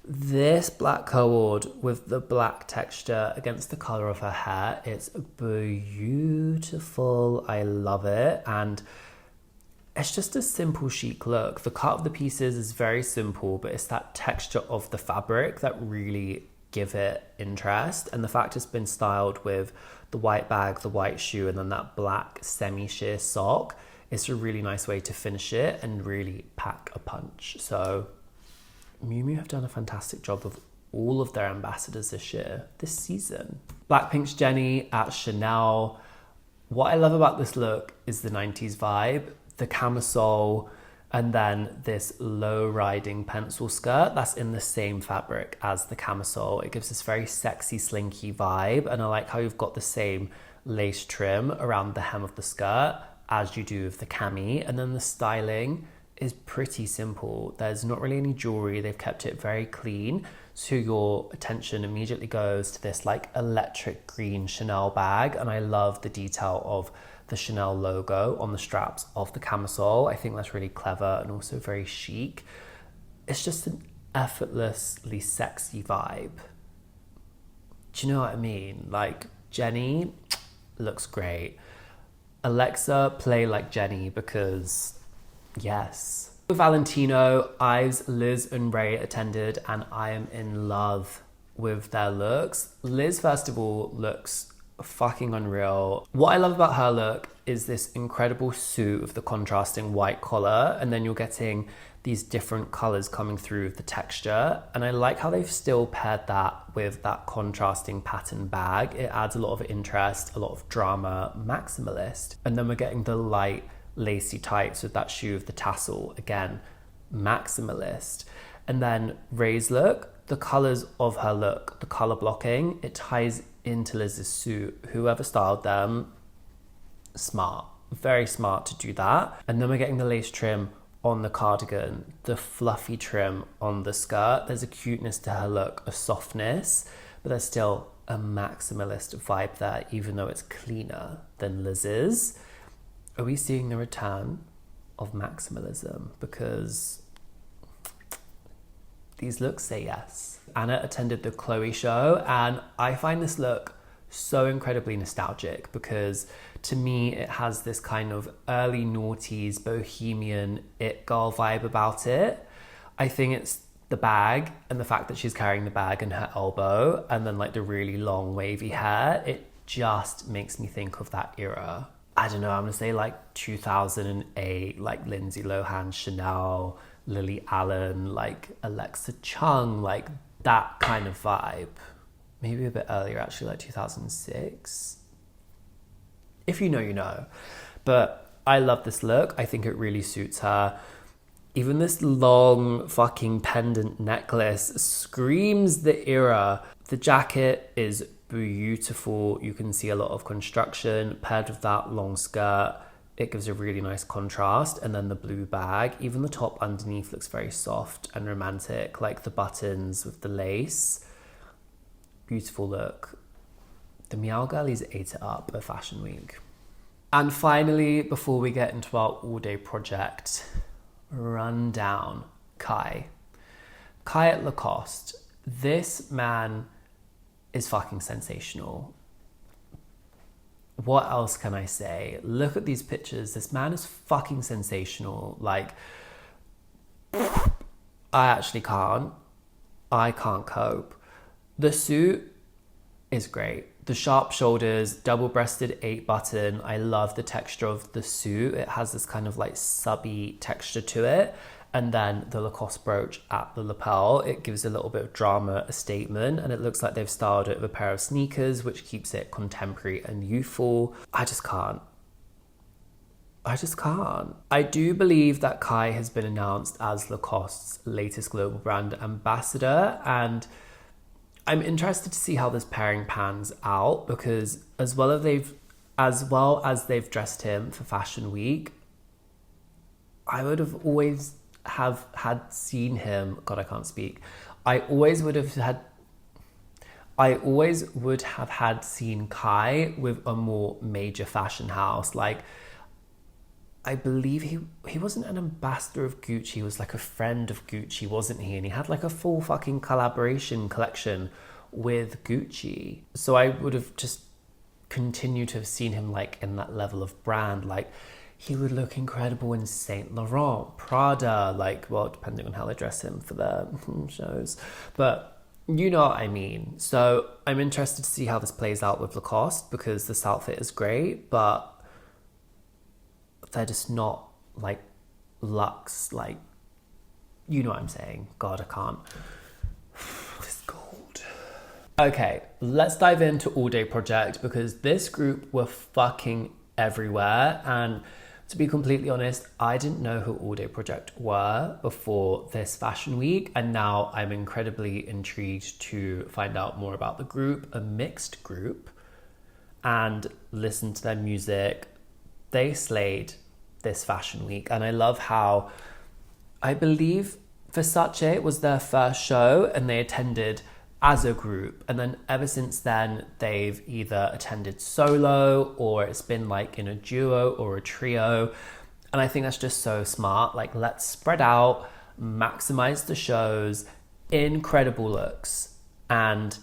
this black cord with the black texture against the colour of her hair, it's beautiful. I love it, and it's just a simple chic look. The cut of the pieces is very simple, but it's that texture of the fabric that really give it interest, and the fact it's been styled with the white bag, the white shoe, and then that black semi-sheer sock, it's a really nice way to finish it and really pack a punch. So Miu Miu have done a fantastic job with all of their ambassadors this season. Blackpink's Jennie at Chanel. What I love about this look is the 90s vibe, the camisole, and then this low-riding pencil skirt that's in the same fabric as the camisole. It gives this very sexy, slinky vibe, and I like how you've got the same lace trim around the hem of the skirt as you do with the cami, and then the styling is pretty simple. There's not really any jewelry. They've kept it very clean, so your attention immediately goes to this like electric green Chanel bag, and I love the detail of the Chanel logo on the straps of the camisole. I think that's really clever and also very chic. It's just an effortlessly sexy vibe. Do you know what I mean? Like, Jennie looks great. Alexa, play like Jenny, because yes. Valentino, Ives, Liz and Ray attended, and I am in love with their looks. Liz, first of all, looks fucking unreal. What I love about her look is this incredible suit with the contrasting white collar, and then you're getting these different colors coming through with the texture. And I like how they've still paired that with that contrasting pattern bag. It adds a lot of interest, a lot of drama, maximalist. And then we're getting the light lacy tights with that shoe with the tassel, again, maximalist. And then Ray's look, the colors of her look, the color blocking, it ties into Liz's suit. Whoever styled them, smart, very smart to do that. And then we're getting the lace trim on the cardigan, the fluffy trim on the skirt. There's a cuteness to her look, a softness, but there's still a maximalist vibe there, even though it's cleaner than Liz's. Are we seeing the return of maximalism? Because these looks say yes. Anna attended the Chloe show, and I find this look so incredibly nostalgic because to me it has this kind of early noughties bohemian it girl vibe about it. I think it's the bag and the fact that she's carrying the bag in her elbow, and then like the really long wavy hair. It just makes me think of that era. I don't know, I'm gonna say like 2008, like Lindsay Lohan, Chanel, Lily Allen, like Alexa Chung, like that kind of vibe. Maybe a bit earlier, actually, like 2006. If you know, you know. But I love this look. I think it really suits her. Even this long fucking pendant necklace screams the era. The jacket is beautiful. You can see a lot of construction paired with that long skirt. It gives a really nice contrast. And then the blue bag, even the top underneath looks very soft and romantic, like the buttons with the lace. Beautiful look. The Meow Girlies ate it up at Fashion Week. And finally, before we get into our all-day project rundown, Kai. Kai at Lacoste. This man is fucking sensational. What else can I say? Look at these pictures. This man is fucking sensational. Like, I actually can't. I can't cope. The suit is great. The sharp shoulders, double-breasted 8-button. I love the texture of the suit. It has this kind of like subby texture to it. And then the Lacoste brooch at the lapel. It gives a little bit of drama, a statement, and it looks like they've styled it with a pair of sneakers, which keeps it contemporary and youthful. I just can't. I do believe that Kai has been announced as Lacoste's latest global brand ambassador, and I'm interested to see how this pairing pans out, because as well as they've dressed him for Fashion Week, I would have always had seen him. God, I can't speak. I always would have had seen Kai with a more major fashion house. Like, I believe he wasn't an ambassador of Gucci, he was like a friend of Gucci, wasn't he? And he had like a full fucking collaboration collection with Gucci. So I would have just continued to have seen him like in that level of brand. Like, he would look incredible in Saint Laurent, Prada, like, well, depending on how they dress him for their shows. But you know what I mean. So I'm interested to see how this plays out with Lacoste, because this outfit is great, but they're just not like luxe, like, you know what I'm saying. God, I can't. This gold. Okay, let's dive into All Day Project, because this group were fucking everywhere. And to be completely honest, I didn't know who All Day Project were before this Fashion Week, and now I'm incredibly intrigued to find out more about the group, a mixed group, and listen to their music. They slayed this Fashion Week, and I love how, I believe Versace was their first show and they attended as a group, and then ever since then they've either attended solo or it's been like in a duo or a trio. And I think that's just so smart. Like, let's spread out, maximize the shows, incredible looks, and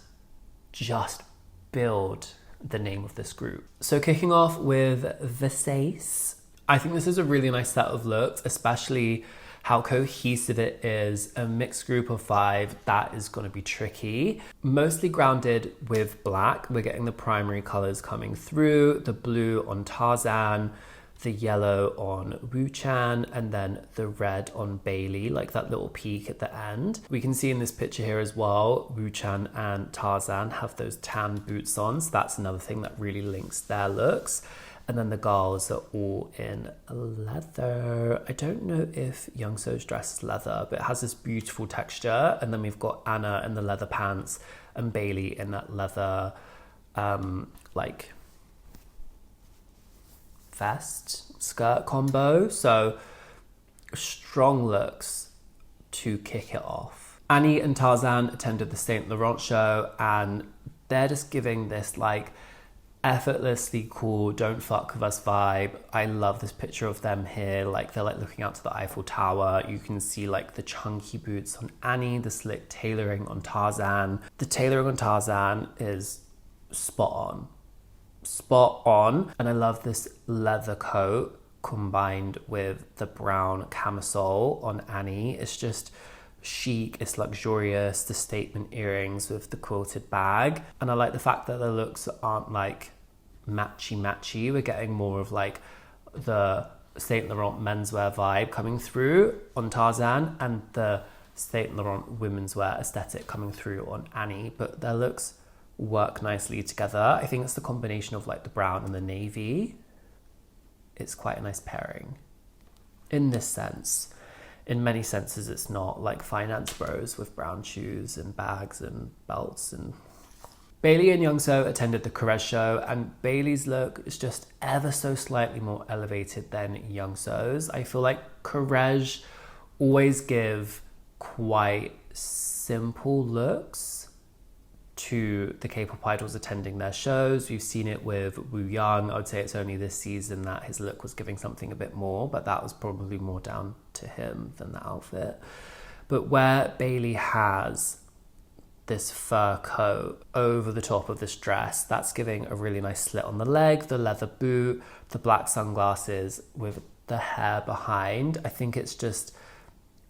just build the name of this group. So kicking off with Versace, I think this is a really nice set of looks, especially how cohesive it is. A mixed group of 5, that is going to be tricky. Mostly grounded with black. We're getting the primary colors coming through, the blue on Tarzan, the yellow on Wuchan, and then the red on Bailey, like that little peak at the end. We can see in this picture here as well, Wuchan and Tarzan have those tan boots on, so that's another thing that really links their looks. And then the girls are all in leather. I don't know if Youngso's dress is leather, but it has this beautiful texture. And then we've got Anna in the leather pants and Bailey in that leather, like vest, skirt combo. So strong looks to kick it off. Annie and Tarzan attended the Saint Laurent show and they're just giving this like effortlessly cool, don't fuck with us vibe. I love this picture of them here, like they're like looking out to the Eiffel Tower. You can see like the chunky boots on Annie, the slick tailoring on Tarzan. The tailoring on Tarzan is spot on, and I love this leather coat combined with the brown camisole on Annie. It's just chic, it's luxurious, the statement earrings with the quilted bag. And I like the fact that the looks aren't like matchy. We're getting more of like the Saint Laurent menswear vibe coming through on Tarzan and the Saint Laurent women's wear aesthetic coming through on Annie, but their looks work nicely together. I think it's the combination of like the brown and the navy. It's quite a nice pairing in this sense. In many senses, it's not, like finance bros with brown shoes and bags and belts. And Bailey and Youngso attended the Caress show, and Bailey's look is just ever so slightly more elevated than Youngso's. I feel like Caress always give quite simple looks to the K-pop idols attending their shows. We've seen it with Wooyoung. I would say it's only this season that his look was giving something a bit more, but that was probably more down to him than the outfit. But where Bailey has this fur coat over the top of this dress, that's giving a really nice slit on the leg, the leather boot, the black sunglasses with the hair behind. I think it's just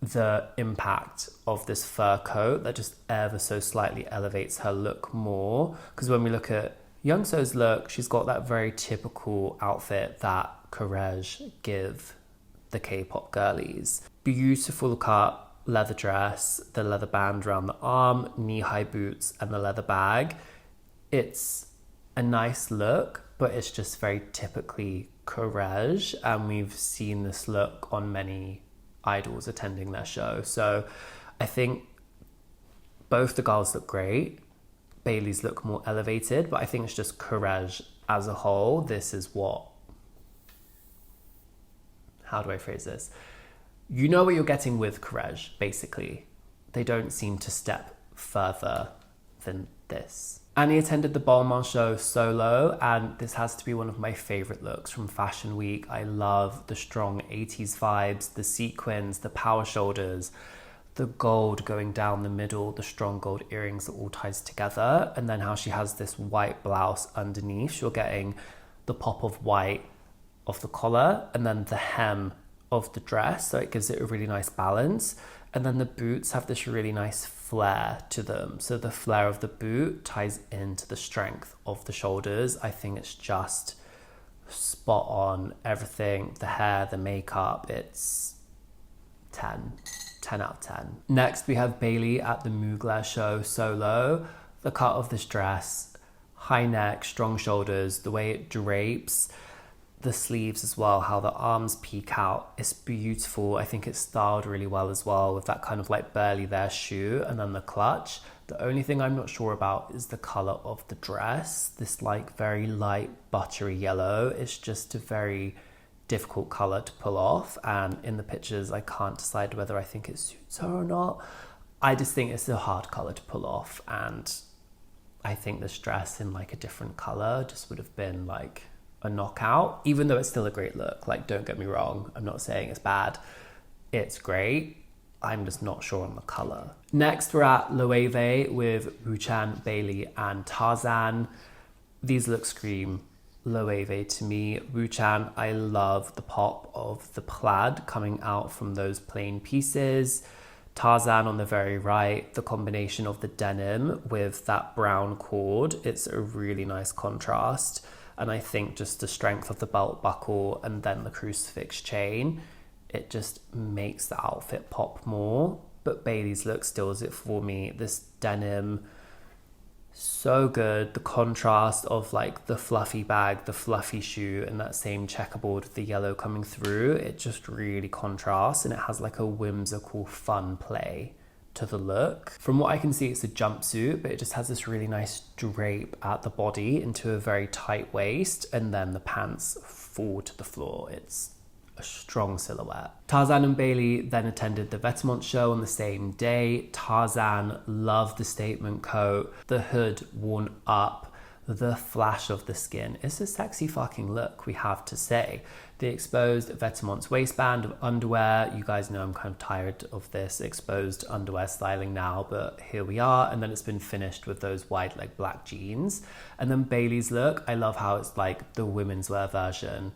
the impact of this fur coat that just ever so slightly elevates her look more. Because when we look at Youngso's look, she's got that very typical outfit that Caress give the K-pop girlies. Beautiful cut leather dress, the leather band around the arm, knee-high boots, and the leather bag. It's a nice look, but it's just very typically Caress, and we've seen this look on many idols attending their show. So I think both the girls look great. Bailey's look more elevated, but I think it's just Caress as a whole. This is what, how do I phrase this? You know what you're getting with Caress, basically. They don't seem to step further than this. Annie attended the Balmain show solo, and this has to be one of my favorite looks from Fashion Week. I love the strong 80s vibes, the sequins, the power shoulders, the gold going down the middle, the strong gold earrings that all ties together, and then how she has this white blouse underneath. You're getting the pop of white of the collar and then the hem of the dress, so it gives it a really nice balance. And then the boots have this really nice flare to them. So the flare of the boot ties into the strength of the shoulders. I think it's just spot on. Everything, the hair, the makeup, it's 10 out of 10. Next, we have Bailey at the Mugler show solo. The cut of this dress, high neck, strong shoulders, the way it drapes, the sleeves as well, how the arms peek out. It's beautiful. I think it's styled really well as well with that kind of like barely there shoe and then the clutch. The only thing I'm not sure about is the color of the dress. This like very light buttery yellow. It's just a very difficult color to pull off, and in the pictures I can't decide whether I think it suits her or not. I just think it's a hard color to pull off, and I think this dress in like a different color just would have been like a knockout, even though it's still a great look. Like, don't get me wrong, I'm not saying it's bad. It's great. I'm just not sure on the color. Next, we're at Loewe with Wuchan, Bailey, and Tarzan. These looks scream Loewe to me. Wuchan, I love the pop of the plaid coming out from those plain pieces. Tarzan on the very right, the combination of the denim with that brown cord, it's a really nice contrast. And I think just the strength of the belt buckle and then the crucifix chain, it just makes the outfit pop more. But Bailey's look steals it for me. This denim, so good. The contrast of like the fluffy bag, the fluffy shoe, and that same checkerboard with the yellow coming through, it just really contrasts, and it has like a whimsical fun play to the look. From what I can see, it's a jumpsuit, but it just has this really nice drape at the body into a very tight waist, and then the pants fall to the floor. It's a strong silhouette. Tarzan and Bailey then attended the Vetements show on the same day. Tarzan loved the statement coat, the hood worn up, the flash of the skin. It's a sexy fucking look, we have to say. The exposed Vetements waistband of underwear. You guys know I'm kind of tired of this exposed underwear styling now, but here we are. And then it's been finished with those wide leg black jeans. And then Bailey's look, I love how it's like the women's wear version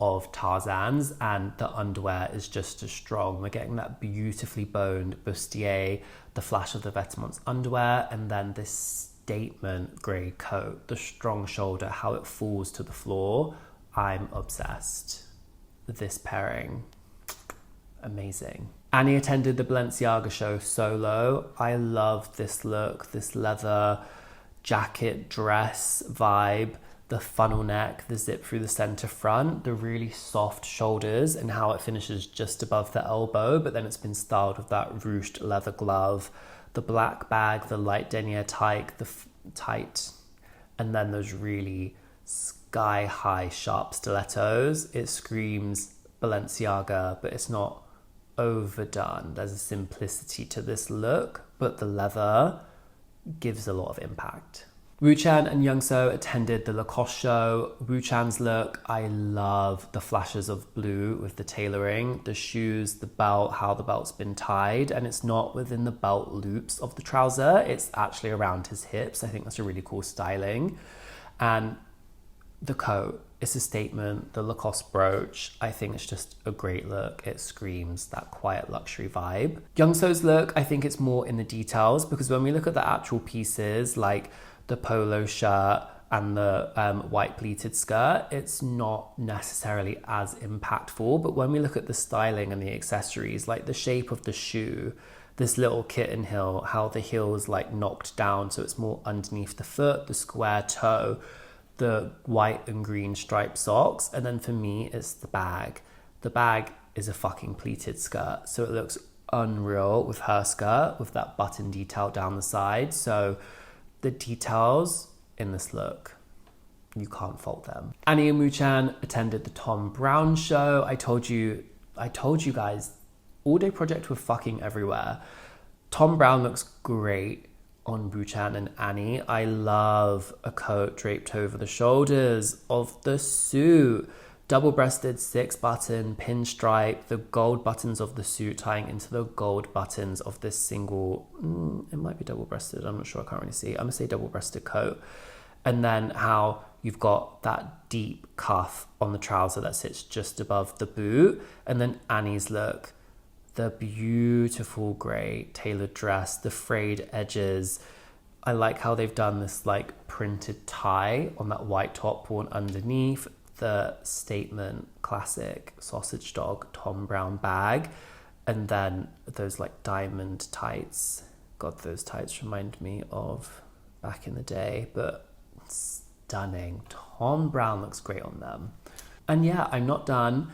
of Tarzan's, and the underwear is just as strong. We're getting that beautifully boned bustier, the flash of the Vetements underwear, and then this statement grey coat, the strong shoulder, how it falls to the floor. I'm obsessed with this pairing. Amazing. Annie attended the Balenciaga show solo. I love this look, this leather jacket dress vibe, the funnel neck, the zip through the center front, the really soft shoulders, and how it finishes just above the elbow, but then it's been styled with that ruched leather glove, the black bag, the light denier tight, and then those really sky high sharp stilettos. It screams Balenciaga, but it's not overdone. There's a simplicity to this look, but the leather gives a lot of impact. Wuchan and Youngso attended the Lacoste show. Wuchan's look, I love the flashes of blue with the tailoring, the shoes, the belt, how the belt's been tied, and it's not within the belt loops of the trouser, it's actually around his hips. I think that's a really cool styling. And the coat, it's a statement. The Lacoste brooch, I think it's just a great look. It screams that quiet luxury vibe. Youngso's look, I think it's more in the details, because when we look at the actual pieces, like the polo shirt and the white pleated skirt, it's not necessarily as impactful. But when we look at the styling and the accessories, like the shape of the shoe, this little kitten heel, how the heel is like knocked down so it's more underneath the foot, the square toe, the white and green striped socks, and then for me it's the bag. The bag is a fucking pleated skirt, so it looks unreal with her skirt with that button detail down the side. So the details in this look, you can't fault them. Annie and Wuchan attended the Thom Browne show. I told you guys, AllDay project were fucking everywhere. Thom Browne looks great on Wuchan and Annie. I love a coat draped over the shoulders of the suit. Double-breasted 6-button pinstripe, the gold buttons of the suit tying into the gold buttons of this single, it might be double-breasted, I'm not sure, I can't really see. I'm gonna say double-breasted coat. And then how you've got that deep cuff on the trouser that sits just above the boot. And then Annie's look, the beautiful grey tailored dress, the frayed edges. I like how they've done this like printed tie on that white top worn underneath, the statement classic sausage dog Thom Browne bag, and then those like diamond tights. God, those tights remind me of back in the day, but stunning. Thom Browne looks great on them. And yeah, I'm not done.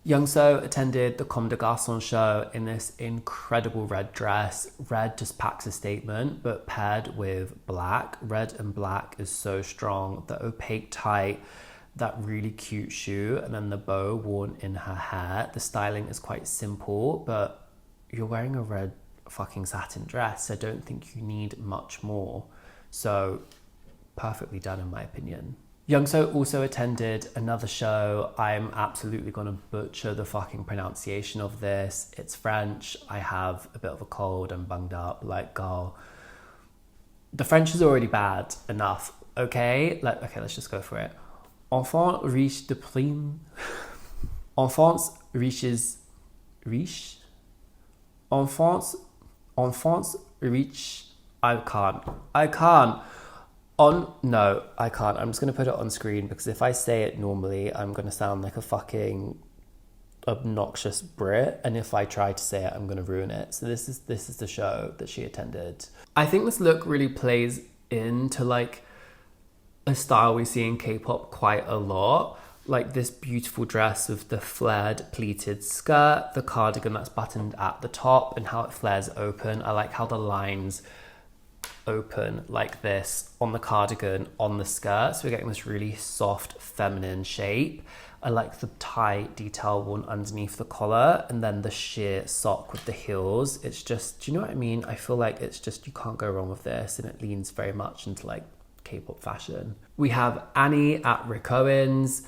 Youngso attended the Comme des Garçons show in this incredible red dress. Red just packs a statement, but paired with black. Red and black is so strong. The opaque tight, that really cute shoe, and then the bow worn in her hair. The styling is quite simple, but you're wearing a red fucking satin dress. I don't think you need much more. So perfectly done in my opinion. Youngso also attended another show. I'm absolutely gonna butcher the fucking pronunciation of this. It's French. I have a bit of a cold. I'm bunged up. Like, girl, the French is already bad enough okay? Okay, let's just go for it. Enfant riche de prime. Enfance reaches... Riche? Enfance reach... I can't. No, I can't. I'm just going to put it on screen because if I say it normally, I'm going to sound like a fucking obnoxious Brit, and if I try to say it, I'm going to ruin it. So this is the show that she attended. I think this look really plays into like a style we see in K-pop quite a lot. Like this beautiful dress with the flared pleated skirt, the cardigan that's buttoned at the top and how it flares open. I like how the lines open like this on the cardigan, on the skirt, so we're getting this really soft feminine shape. I like the tie detail worn underneath the collar and then the sheer sock with the heels. It's just, do you know what I mean? I feel like it's just, you can't go wrong with this, and it leans very much into like K-pop fashion. We have Annie at Rick Owens.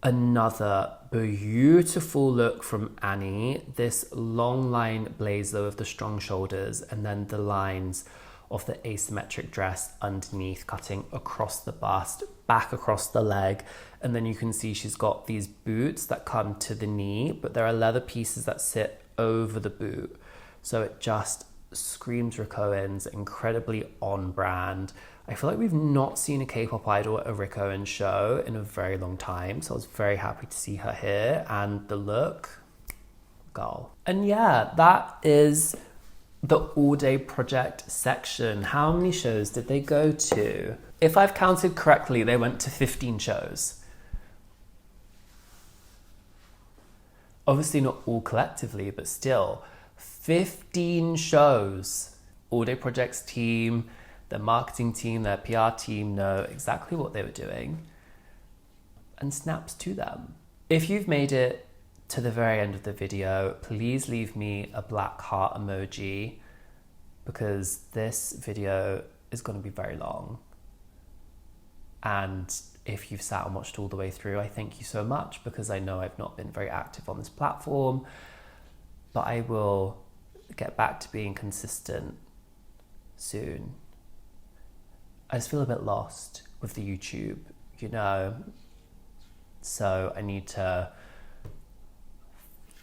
Another beautiful look from Annie. This long line blazer with the strong shoulders and then the lines of the asymmetric dress underneath cutting across the bust, back across the leg. And then you can see she's got these boots that come to the knee, but there are leather pieces that sit over the boot. So it just screams Rick Owens, incredibly on brand. I feel like we've not seen a K-pop idol at a Rick Owens show in a very long time. So I was very happy to see her here, and the look, girl. And yeah, that is the AllDay project section. How many shows did they go to? If I've counted correctly, they went to 15 shows. Obviously not all collectively, but still 15 shows. AllDay projects team, their marketing team, their PR team know exactly what they were doing, and snaps to them. If you've made it to the very end of the video, please leave me a black heart emoji because this video is going to be very long. And if you've sat and watched all the way through, I thank you so much, because I know I've not been very active on this platform, but I will get back to being consistent soon. I just feel a bit lost with the YouTube, you know, so I need to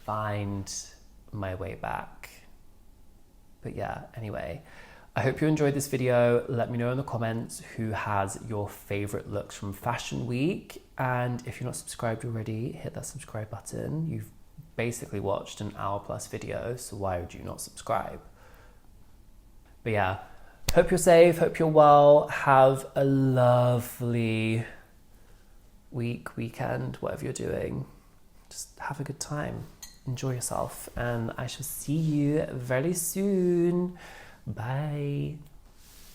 find my way back. But yeah, anyway, I hope you enjoyed this video. Let me know in the comments who has your favorite looks from Fashion Week. And if you're not subscribed already, hit that subscribe button. You've basically watched an hour+ video, so why would you not subscribe? But yeah, hope you're safe, hope you're well. Have a lovely weekend, whatever you're doing. Just have a good time. Enjoy yourself, and I shall see you very soon. Bye.